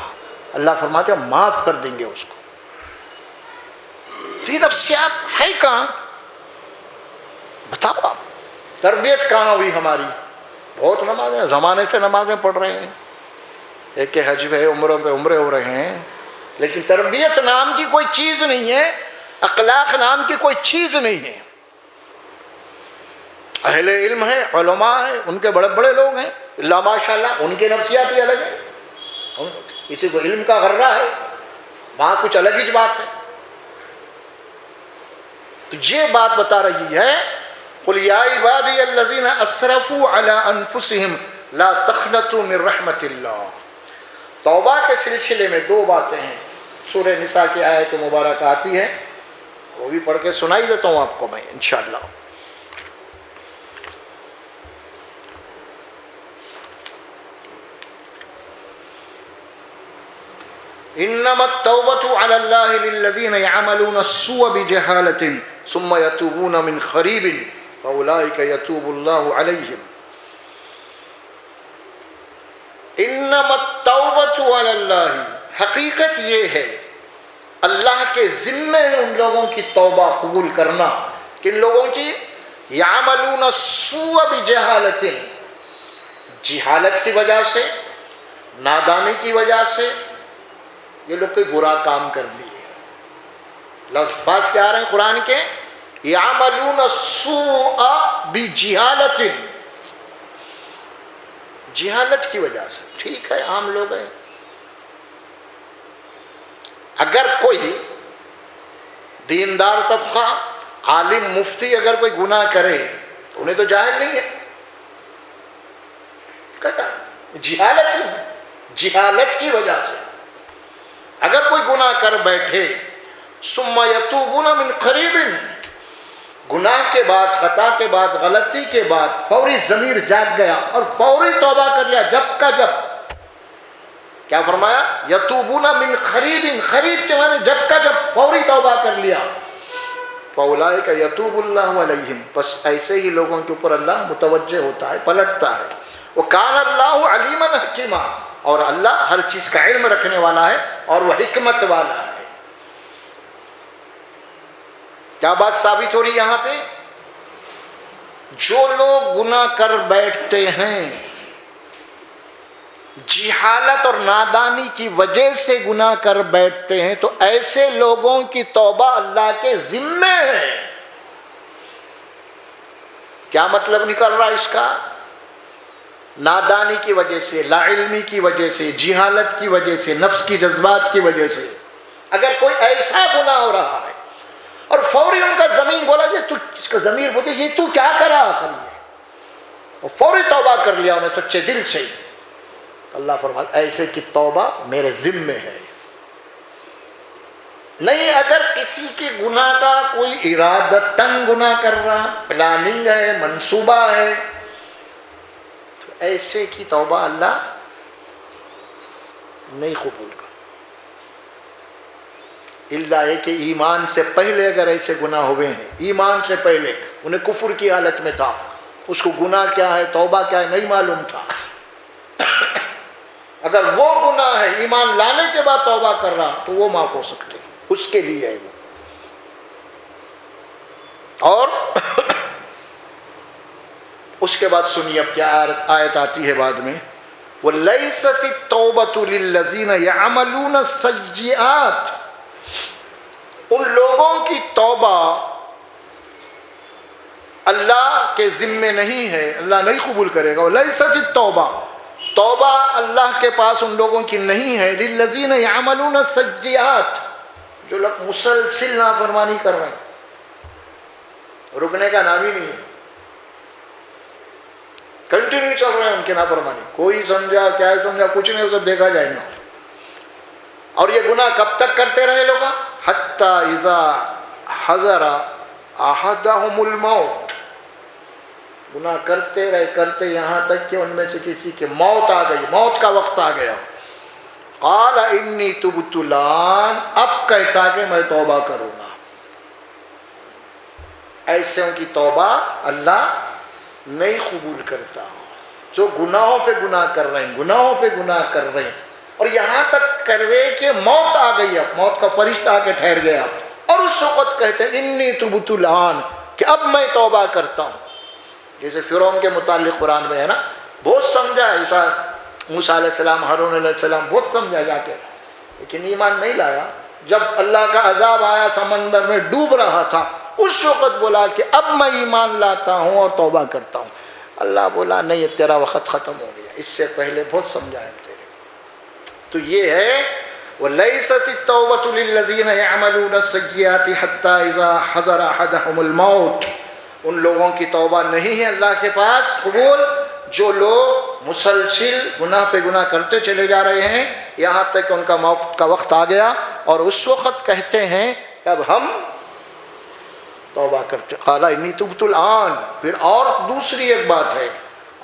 اللہ فرماتے ہیں معاف کر دیں گے اس کو یہ نفسیات ہے کہاں بتاؤ آپ تربیت کہاں ہوئی ہماری بہت نمازیں زمانے سے نمازیں پڑھ رہے ہیں ایک کہ حج ہے عمروں پہ عمرے ہو رہے ہیں لیکن تربیت نام کی کوئی چیز نہیں ہے اخلاق نام کی کوئی چیز نہیں ہے اہل علم ہیں علماء ہیں ان کے بڑے بڑے لوگ ہیں اللہ ماشاء اللہ ان کے نفسیات ہی الگ ہے کسی کو علم کا غرہ ہے وہاں کچھ الگ ہی بات ہے تو یہ بات بتا رہی ہے قل یا عبادی الذین اسرفوا علی انفسہم لا تقنطوا من رحمت اللہ توبہ کے سلسلے میں دو باتیں ہیں سورہ نساء کی آیت مبارکہ آتی ہے وہ بھی پڑھ کے سنائی دیتا ہوں آپ کو میں انشاءاللہ انما التوبة على الله للذين يعملون السوء بجهالة ثم يتوبون من قريب فأولئك يتوب الله عليهم انما التوبة على الله حقیقت یہ ہے اللہ کے ذمے ہے ان لوگوں کی توبہ قبول کرنا کن لوگوں کی يعملون السوء بجهالة جہالت کی وجہ سے نادانی کی وجہ سے یہ لوگ کوئی برا کام کر دیے لفظ کیا آ رہے ہیں قرآن کے یعملون السوء بجہالت جہالت کی وجہ سے ٹھیک ہے عام لوگ ہیں اگر کوئی دیندار طبقہ عالم مفتی اگر کوئی گناہ کرے تو انہیں تو جاہل نہیں ہے جہالت ہی جہالت کی وجہ سے اگر کوئی گناہ کر بیٹھے ثم یتوبون من قریب گناہ کے بعد خطا کے بعد غلطی کے بعد فوری ضمیر جاگ گیا اور فوری توبہ کر لیا جب کا جب کیا فرمایا یتوبون من قریب قریب کے معنی جب کا جب فوری توبہ کر لیا فاولئک یتوب اللہ علیہم بس ایسے ہی لوگوں کے اوپر اللہ متوجہ ہوتا ہے پلٹتا ہے وکان اللہ علیما حکیما اور اللہ ہر چیز کا علم رکھنے والا ہے اور وہ حکمت والا ہے کیا بات ثابت ہو رہی یہاں پہ جو لوگ گناہ کر بیٹھتے ہیں جہالت اور نادانی کی وجہ سے گناہ کر بیٹھتے ہیں تو ایسے لوگوں کی توبہ اللہ کے ذمے ہے کیا مطلب نکل رہا اس کا؟ نادانی کی وجہ سے، لا علمی کی وجہ سے، جہالت کی وجہ سے، نفس کی جذبات کی وجہ سے اگر کوئی ایسا گناہ ہو رہا ہے اور فوری ان کا ضمیر بولا اس کا ضمیر بولے یہ تو کیا کرا آخر یہ، اور فوری توبہ کر لیا انہیں سچے دل سے، اللہ فرماتا ایسے کی توبہ میرے ذمے ہے۔ نہیں اگر کسی کے گناہ کا کوئی ارادتاً گناہ کر رہا، پلاننگ ہے، منصوبہ ہے، تو ایسے کی توبہ اللہ نہیں قبول کرتا، اللہ ہے کہ ایمان سے پہلے اگر ایسے گناہ ہوئے ہیں، ایمان سے پہلے انہیں کفر کی حالت میں تھا، اس کو گناہ کیا ہے توبہ کیا ہے نہیں معلوم تھا، اگر وہ گناہ ہے ایمان لانے کے بعد توبہ کر رہا تو وہ معاف ہو سکتے ہیں، اس کے لیے ہے وہ۔ اور اس کے بعد سنیے اب کیا آیت آتی ہے بعد میں، وَلَيْسَتِ التَّوْبَةُ لِلَّذِينَ يَعْمَلُونَ السَّيِّئَاتِ، ان لوگوں کی توبہ اللہ کے ذمے نہیں ہے، اللہ نہیں قبول کرے گا۔ وَلَيْسَتِ التَّوْبَةُ، توبہ اللہ کے پاس ان لوگوں کی نہیں ہے، لِلَّذِينَ يَعْمَلُونَ السَّيِّئَاتِ، جو لوگ مسلسل نافرمانی کر رہے ہیں، رکنے کا نام ہی نہیں ہے، کنٹینیو چل رہے ہیں ان کے نافرمانی، کوئی سمجھا کیا ہے سمجھا کچھ نہیں، وہ سب دیکھا جائے گا۔ اور یہ گناہ کب تک کرتے رہے لوگ؟ حَتَّى إِذَا حَضَرَ أَحَدَهُمُ الْمَوْتُ، گناہ کرتے رہے یہاں تک کہ ان میں سے کسی کی موت آ گئی، موت کا وقت آ گیا، قال انی تبت الآن، اب کہتا کہ میں توبہ کروں گا۔ ایسے کی توبہ اللہ نہیں قبول کرتا، جو گناہوں پہ گناہ کر رہے ہیں، گناہوں پہ گناہ کر رہے ہیں، اور یہاں تک کر رہے کہ موت آ گئی، اب موت کا فرشتہ آ کے ٹھہر گیا، اور اس وقت کہتے ہیں انی تبت الآن، کہ اب میں توبہ کرتا ہوں۔ جیسے فرعون کے متعلق قرآن میں ہے نا، بہت سمجھا عیسیٰ موسیٰ علیہ السلام، ہارون علیہ السلام، بہت سمجھا جا کے، لیکن ایمان نہیں لایا۔ جب اللہ کا عذاب آیا، سمندر میں ڈوب رہا تھا، اس وقت بولا کہ اب میں ایمان لاتا ہوں اور توبہ کرتا ہوں۔ اللہ بولا نہیں، تیرا وقت ختم ہو گیا، اس سے پہلے بہت سمجھایا تیرے۔ تو یہ ہے وَلَيْسَتِ التَّوْبَةُ لِلَّذِينَ يَعْمَلُونَ السَّيِّئَاتِ حَتَّى إِذَا حَضَرَ أَحَدَهُمُ الْمَوْتُ، ان لوگوں کی توبہ نہیں ہے اللہ کے پاس قبول، جو لوگ مسلسل گناہ پہ گناہ کرتے چلے جا رہے ہیں یہاں تک کہ ان کا موت کا وقت آ گیا، اور اس وقت کہتے ہیں کہ اب ہم توبہ کرتے، قال انی تبت الآن۔ پھر اور دوسری ایک بات ہے،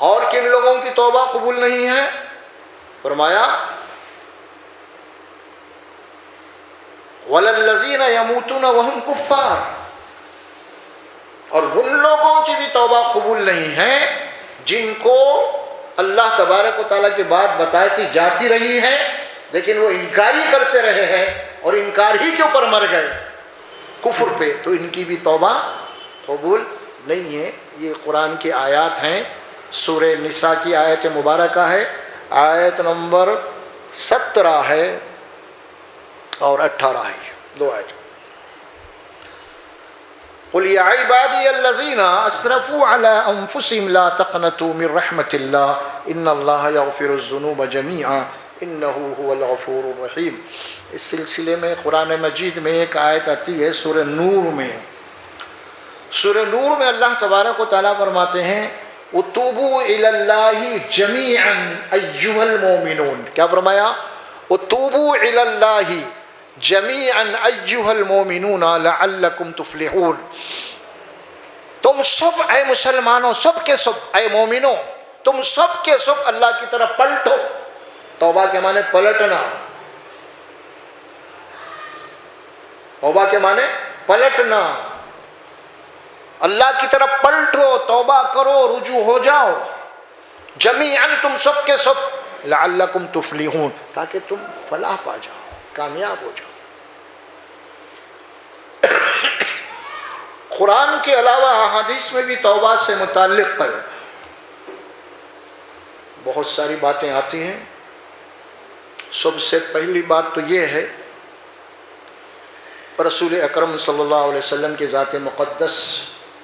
اور کن لوگوں کی توبہ قبول نہیں ہے؟ فرمایا وَلَلَّذِينَ يَمُوتُونَ وَهُمْ كُفَّارٌ، اور ان لوگوں کی بھی توبہ قبول نہیں ہے جن کو اللہ تبارک و تعالیٰ کی بات بتائی جاتی رہی ہے لیکن وہ انکاری کرتے رہے ہیں اور انکار ہی کے اوپر مر گئے کفر پہ، تو ان کی بھی توبہ قبول نہیں ہے۔ یہ قرآن کی آیات ہیں، سورہ نساء کی آیت مبارکہ ہے، آیت نمبر 17 ہے اور 18 ہے، دو آیت۔ قل یا عبادی الذین اسرفوا علی انفسهم لا تقنطوا من رحمت اللہ ان اللہ یغفر الذنوب جمیعا انہ هو الغفور الرحیم۔ اس سلسلے میں قرآن مجید میں ایک آیت آتی ہے سورہ نور میں۔ سورہ نور میں اللہ تبارک و تعالیٰ فرماتے ہیں وَتُوبُوا إِلَى اللَّهِ جَمِيعًا أَيُّهَا الْمُؤْمِنُونَ، کیا فرمایا؟ وَتُوبُوا إِلَى اللَّهِ جَمِيعًا أَيُّهَا الْمُؤْمِنُونَ لَعَلَّكُمْ تُفْلِحُونَ، تم سب اے مسلمانوں، سب کے سب اے مومنوں، تم سب کے سب اللہ کی طرف پلٹو۔ توبہ کے معنی پلٹنا، توبہ کے معنی پلٹنا، اللہ کی طرف پلٹو، توبہ کرو، رجوع ہو جاؤ، جمیعاً تم سب کے سب، لعلکم تفلحون، تاکہ تم فلاح پا جاؤ، کامیاب ہو جاؤ۔ قرآن کے علاوہ احادیث میں بھی توبہ سے متعلق بہت ساری باتیں آتی ہیں۔ سب سے پہلی بات تو یہ ہے رسول اکرم صلی اللہ علیہ وسلم کی ذات مقدس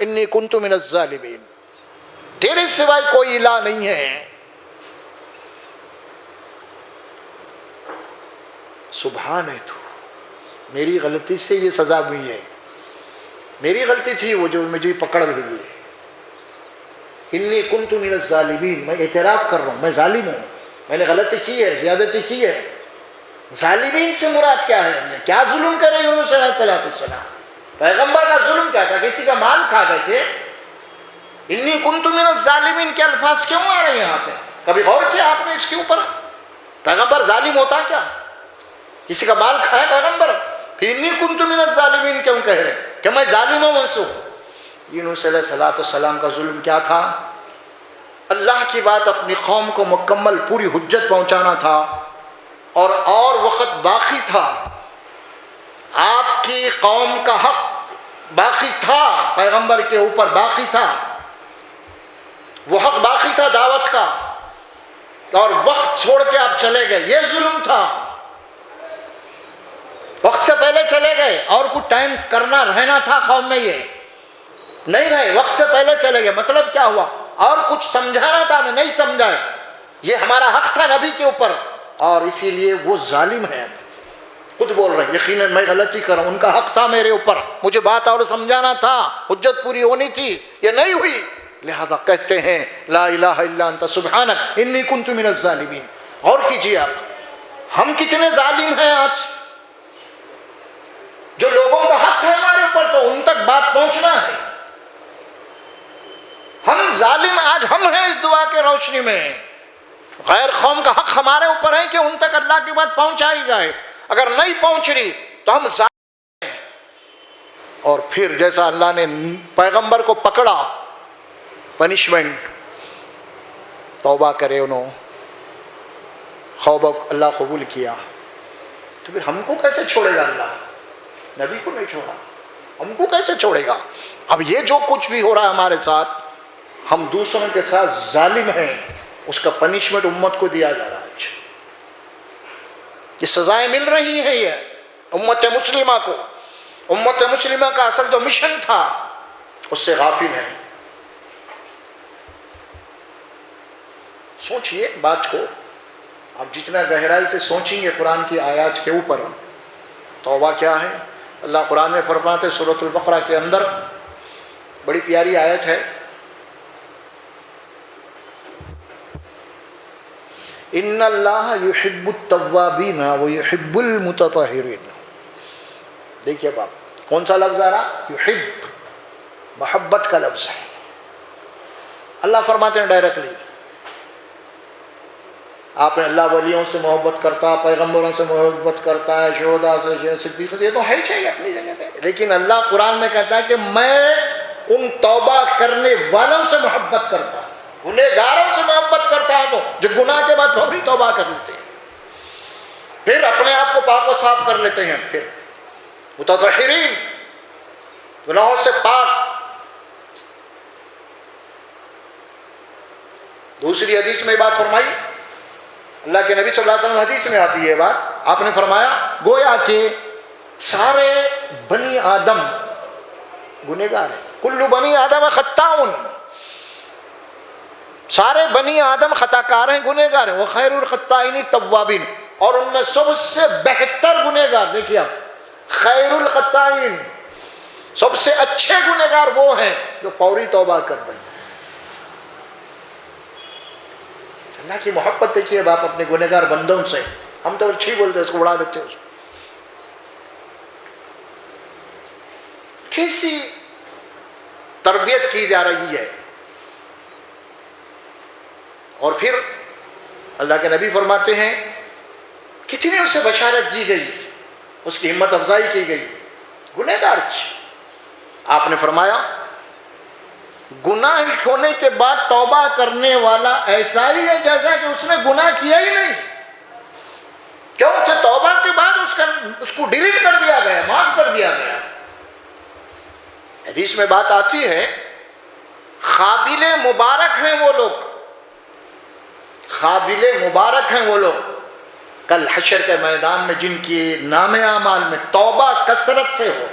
انی کنت من الظالمین، تیرے سوائے کوئی الہ نہیں ہے۔ سبحان ہے تو، میری غلطی سے یہ سزا ہوئی ہے، میری غلطی تھی وہ جو مجھے پکڑ ہوئی ہے۔ انی کنت من الظالمین، میں اعتراف کر رہا ہوں میں ظالم ہوں، میں نے غلطی کی ہے، زیادتی کی ہے۔ ظالمین سے مراد کیا ہے؟ کیا ظلم کرے یونس علیہ السلام؟ پیغمبر کا ظلم کیا تھا؟ کسی کا مال کھا گئے تھے؟ انی کنت من الظالمین کے الفاظ کیوں آ رہے ہیں یہاں پہ؟ کبھی غور کیا آپ نے اس کے اوپر؟ پیغمبر ظالم ہوتا کیا؟ کسی کا مال کھائے پیغمبر؟ پھر انی کنت من الظالمین کیوں کہہ رہے کہ میں ظالم ہوں منسوخ؟ یونس علیہ السلام کا ظلم کیا تھا؟ اللہ کی بات اپنی قوم کو مکمل پوری حجت پہنچانا تھا، اور وقت باقی تھا، آپ کی قوم کا حق باقی تھا، پیغمبر کے اوپر باقی تھا، وہ حق باقی تھا دعوت کا، اور وقت چھوڑ کے آپ چلے گئے، یہ ظلم تھا۔ وقت سے پہلے چلے گئے، اور کچھ ٹائم کرنا رہنا تھا قوم میں، یہ نہیں رہے، وقت سے پہلے چلے گئے۔ مطلب کیا ہوا؟ اور کچھ سمجھانا تھا، میں نہیں سمجھائے، یہ ہمارا حق تھا نبی کے اوپر، اور اسی لیے وہ ظالم ہے۔ خود بول رہے ہیں یقیناً میں غلطی کر رہا ہوں، ان کا حق تھا میرے اوپر، مجھے بات اور سمجھانا تھا، حجت پوری ہونی تھی، یہ نہیں ہوئی، لہذا کہتے ہیں لا الہ الا انت سبحانک انی کنت من الظالمین۔ اور کیجیے آپ، ہم کتنے ظالم ہیں آج، جو لوگوں کا حق ہے ہمارے اوپر تو ان تک بات پہنچنا ہے۔ ہم ظالم آج ہم ہیں اس دعا کے روشنی میں، غیر قوم کا حق ہمارے اوپر ہے کہ ان تک اللہ کی بات پہنچائی جائے، اگر نہیں پہنچ رہی تو ہم ظالم ہیں۔ اور پھر جیسا اللہ نے پیغمبر کو پکڑا، پنشمنٹ، توبہ کرے انہوں، اللہ قبول کیا، تو پھر ہم کو کیسے چھوڑے گا اللہ؟ نبی کو نہیں چھوڑا، ہم کو کیسے چھوڑے گا؟ اب یہ جو کچھ بھی ہو رہا ہے ہمارے ساتھ، ہم دوسروں کے ساتھ ظالم ہیں، اس کا پنشمنٹ امت کو دیا جا رہا ہے، یہ سزائیں مل رہی ہیں یہ امت مسلمہ کو۔ امت مسلمہ کا اصل جو مشن تھا اس سے غافل ہیں۔ سوچئے بات کو، آپ جتنا گہرائی سے سوچیں گے قرآن کی آیات کے اوپر، توبہ کیا ہے؟ اللہ قرآن میں فرماتے سورۃ البقرہ کے اندر، بڑی پیاری آیت ہے، ان اللہ یحب التوابین ویحب المتطہرین۔ دیکھیے باپ، کون سا لفظ آ رہا؟ یحب، محبت کا لفظ ہے۔ اللہ فرماتے ہیں ڈائریکٹلی، آپ نے اللہ ولیوں سے محبت کرتا، پیغمبروں سے محبت کرتا ہے، شہداء سے، صدیق سے، یہ تو ہے ہی چاہیے اپنی جگہ پہ، لیکن اللہ قرآن میں کہتا ہے کہ میں ان توبہ کرنے والوں سے محبت کرتا ہوں، گنہگاروں سے محبت کرتا ہے، تو جو گناہ کے بعد فوری توبہ کر لیتے ہیں، پھر اپنے آپ کو پاک و صاف کر لیتے ہیں، پھر متطہرین، گناہوں سے پاک۔ دوسری حدیث میں بات فرمائی اللہ کے نبی صلی اللہ علیہ وسلم، حدیث میں آتی ہے بات، آپ نے فرمایا گویا کہ سارے بنی آدم گنہگار ہیں، کل بنی آدم خطاؤن، سارے بنی آدم خطا کار ہیں، گنہگار ہیں، وہ خیر الخطائین التوابین، اور ان میں سب سے بہتر گنہگار، دیکھیے آپ، خیر الخطائین، سب سے اچھے گنہگار وہ ہیں جو فوری توبہ کر رہے ہیں۔ اللہ کی محبت دیکھیے باپ اپنے گنہگار بندوں سے، ہم تو اچھی بولتے ہیں، اس کو اڑا دیتے ہیں، کیسی تربیت کی جا رہی ہے۔ اور پھر اللہ کے نبی فرماتے ہیں کتنی اسے بشارت دی گئی، اس کی ہمت افزائی کی گئی، گنہگار کی۔ آپ نے فرمایا گناہ ہونے کے بعد توبہ کرنے والا ایسا ہی ہے جیسا کہ اس نے گناہ کیا ہی نہیں، کیونکہ توبہ کے بعد اس کو ڈیلیٹ کر دیا گیا، معاف کر دیا گیا۔ حدیث میں بات آتی ہے قابل مبارک ہیں وہ لوگ، قابل مبارک ہیں وہ لوگ کل حشر کے میدان میں جن کی نام اعمال میں توبہ کثرت سے ہو،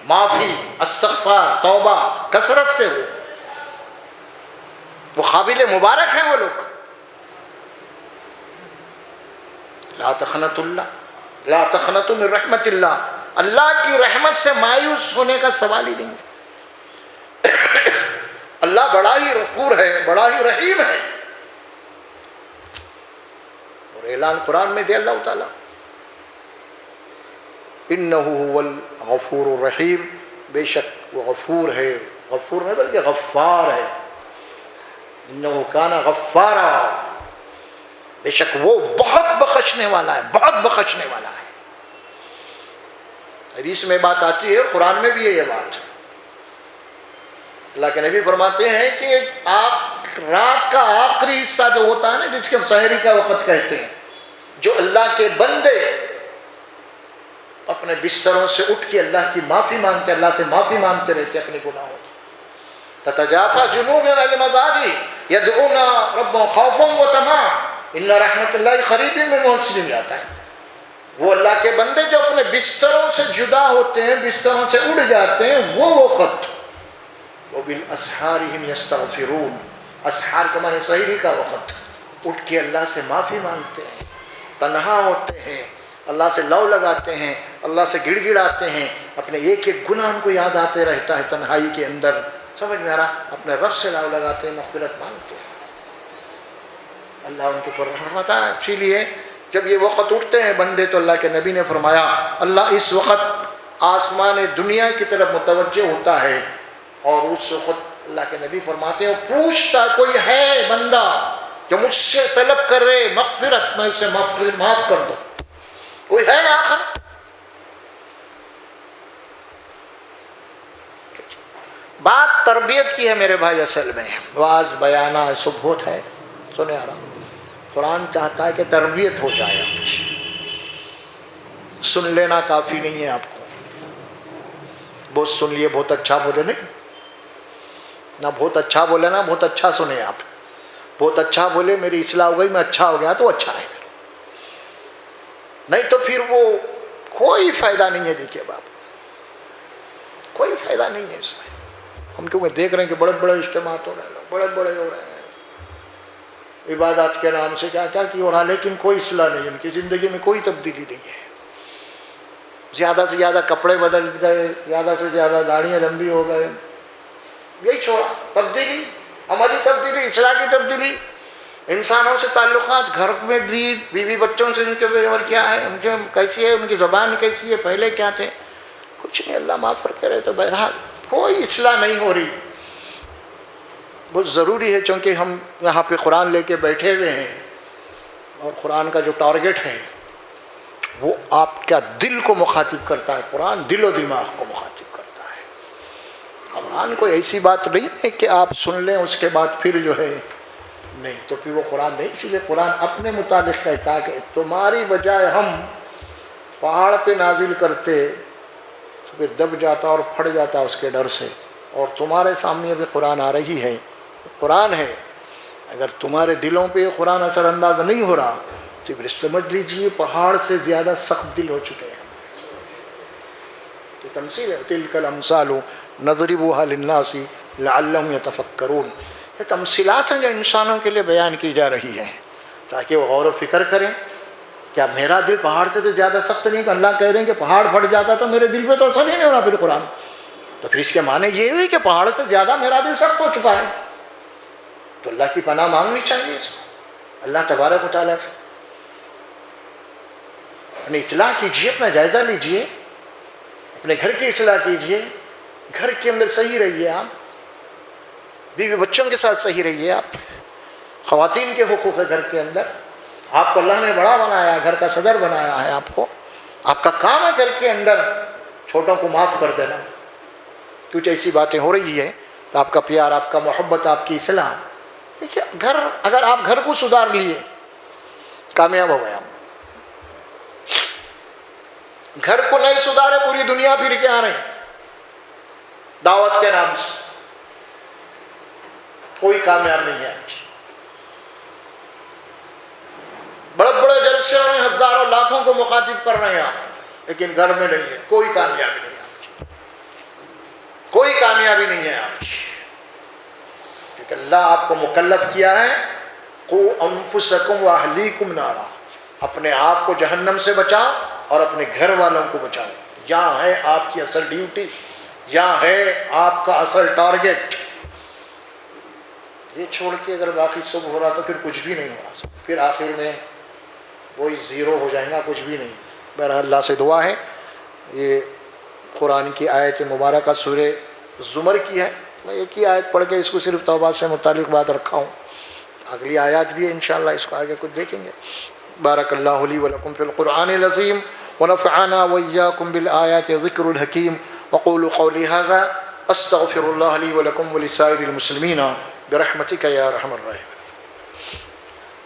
معافی، استغفار، توبہ کثرت سے ہو، وہ قابل مبارک ہیں وہ لوگ۔ لا تقنطوا لا تقنطوا من رحمت اللہ، اللہ کی رحمت سے مایوس ہونے کا سوال ہی نہیں ہے۔ اللہ بڑا ہی غفور ہے، بڑا ہی رحیم ہے، اور اعلان قرآن میں دے اللہ تعالیٰ انہ هو الغفور الرحیم، بے شک وہ غفور ہے، غفور نہیں بلکہ غفار ہے، انہ کان غفارا، بے شک وہ بہت بخشنے والا ہے، بہت بخشنے والا ہے۔ حدیث میں بات آتی ہے، قرآن میں بھی ہے یہ بات، اللہ کے نبی فرماتے ہیں کہ رات کا آخری حصہ جو ہوتا ہے نا، جس کے ہم سحری کا وقت کہتے ہیں، جو اللہ کے بندے اپنے بستروں سے اٹھ کے اللہ کی معافی مانگتے، اللہ سے معافی مانگتے رہتے اپنے گناہوں کی، تتجافى جنوبهم عن المضاجع يدعون ربهم خوفا وطمعا ان رحمت اللہ قریب من المحسنین، آتا ہے وہ اللہ کے بندے جو اپنے بستروں سے جدا ہوتے ہیں، بستروں سے اڑ جاتے ہیں، وہ وقت وبالاسحار هم يستغفرون، اسحار کا معنی سحری کا وقت، اٹھ کے اللہ سے معافی مانگتے ہیں، تنہا ہوتے ہیں، اللہ سے لو لگاتے ہیں، اللہ سے گڑ گڑاتے ہیں، اپنے ایک ایک گناہ ان کو یاد آتے رہتا ہے تنہائی کے اندر، سمجھ میں آ رہا، اپنے رب سے لو لگاتے ہیں، مغفرت مانگتے ہیں، اللہ ان کے اوپر رحمت ہے۔ اسی لیے جب یہ وقت اٹھتے ہیں بندے تو اللہ کے نبی نے فرمایا اللہ اس وقت آسمان دنیا کی طرف متوجہ ہوتا ہے، اور اس وقت اللہ کے نبی فرماتے ہیں پوچھتا کوئی ہے بندہ جو مجھ سے طلب کرے مغفرت، میں اسے معاف کر دوں، کوئی ہے آخر؟ بات تربیت کی ہے میرے بھائی، اصل میں واعظ بیانہ سبحت ہے، سنے آ رہا، قرآن چاہتا ہے کہ تربیت ہو جائے آپ کی، سن لینا کافی نہیں ہے آپ کو، بہت سن لیے بہت اچھا بولے نہیں، نہ بہت اچھا بولے نا بہت اچھا سنے، آپ بہت اچھا بولے میری اصلاح ہو گئی میں اچھا ہو گیا تو اچھا ہے، نہیں تو پھر وہ کوئی فائدہ نہیں ہے۔ دیکھیے باپ، کوئی فائدہ نہیں ہے اس میں، ہم کیونکہ دیکھ رہے ہیں کہ بڑے بڑے اجتماعات ہو رہے ہیں، بڑے بڑے ہو رہے ہیں عبادات کے نام سے کیا کیا کی ہو رہا، لیکن کوئی اصلاح نہیں، ان کی زندگی میں کوئی تبدیلی نہیں ہے، زیادہ سے زیادہ کپڑے بدل گئے، زیادہ سے زیادہ داڑھیاں لمبی ہو گئے، یہی چھوڑا، تبدیلی، عملی تبدیلی، اصلاح کی تبدیلی، انسانوں سے تعلقات، گھر میں دین، بیوی بچوں سے ان کے بیور کیا ہے، ان کے کیسی ہے، ان کی زبان کیسی ہے، پہلے کیا تھے، کچھ نہیں، اللہ معاف کر رہے، تو بہرحال کوئی اصلاح نہیں ہو رہی۔ بہت ضروری ہے، چونکہ ہم یہاں پہ قرآن لے کے بیٹھے ہوئے ہیں، اور قرآن کا جو ٹارگٹ ہے وہ آپ کا دل کو مخاطب کرتا ہے، قرآن دل و دماغ کو مخاطب کرتا ہے، قرآن کوئی ایسی بات نہیں ہے کہ آپ سن لیں اس کے بعد پھر جو ہے نہیں، تو پھر وہ قرآن نہیں، اسی لیے قرآن اپنے متعلق کہتا ہے کہ تمہاری بجائے ہم پہاڑ پہ نازل کرتے تو پھر دب جاتا اور پھٹ جاتا اس کے ڈر سے، اور تمہارے سامنے ابھی قرآن آ رہی ہے، قرآن ہے، اگر تمہارے دلوں پہ یہ قرآن اثر انداز نہیں ہو رہا تو پھر سمجھ لیجئے پہاڑ سے زیادہ سخت دل ہو چکے ہیں۔ یہ تمثیل ہے، تلک الامثال نضربها للناس لعلهم يتفکرون، یہ تمثیلات ہیں جو انسانوں کے لیے بیان کی جا رہی ہیں تاکہ وہ غور و فکر کریں، کیا میرا دل پہاڑ سے تو زیادہ سخت نہیں، کہ اللہ کہہ رہے ہیں کہ پہاڑ پھٹ جاتا تو میرے دل پہ تو اثر ہی نہیں ہو رہا پھر قرآن، تو پھر اس کے معنی یہ ہوئی کہ پہاڑ سے زیادہ میرا دل سخت ہو چکا ہے، تو اللہ کی پناہ مانگنی چاہیے اس کو، اللہ تبارک و تعالیٰ سے اپنی اصلاح کیجیے، اپنا جائزہ لیجیے، اپنے گھر کی اصلاح کیجیے، گھر کے اندر صحیح رہیے، آپ بیوی بچوں کے ساتھ صحیح رہیے، آپ خواتین کے حقوق ہے گھر کے اندر، آپ کو اللہ نے بڑا بنایا ہے، گھر کا صدر بنایا ہے آپ کو، آپ کا کام ہے گھر کے اندر چھوٹوں کو معاف کر دینا، کچھ ایسی باتیں ہو رہی ہے تو آپ کا پیار، آپ کا محبت، آپ کی اصلاح، دیکھیے گھر، اگر آپ گھر کو سدھار لیے کامیاب ہو گیا، گھر کو نہیں سدھارے پوری دنیا پھر کے آ رہے ہیں دعوت کے نام سے، کوئی کامیاب نہیں ہے، بڑے بڑے جلسے ہو رہے ہیں، ہزاروں لاکھوں کو مخاطب کر رہے ہیں آپ، لیکن گھر میں نہیں ہے، کوئی کامیابی نہیں ہے آپ کی، کوئی کامیابی نہیں ہے آپ کی، کیونکہ اللہ آپ کو مکلف کیا ہے قوا انفسکم واہلیکم نارا، اپنے آپ کو جہنم سے بچاؤ اور اپنے گھر والوں کو بچاؤ۔ یہاں ہے آپ کی اصل ڈیوٹی، یہاں ہے آپ کا اصل ٹارگٹ۔ یہ چھوڑ کے اگر باقی سب ہو رہا تو پھر کچھ بھی نہیں ہو رہا، پھر آخر میں وہی زیرو ہو جائیں گا، کچھ بھی نہیں۔ بہرحال اللہ سے دعا ہے، یہ قرآن کی آیت مبارکہ سورہ زمر کی ہے، میں ایک ہی آیت پڑھ کے اس کو صرف توبہ سے متعلق بات رکھا ہوں، اگلی آیات بھی ہے انشاءاللہ، اس کو آگے کچھ دیکھیں گے۔ بارک اللہ لی ولکم فی القرآن العظیم ونفعنا وإياكم بالآیات ذکر الحکیم، وقولوا قولی ھذا استغفر اللہ لی ولکم ولسائر المسلمین برحمتک یا ارحم الراحمین۔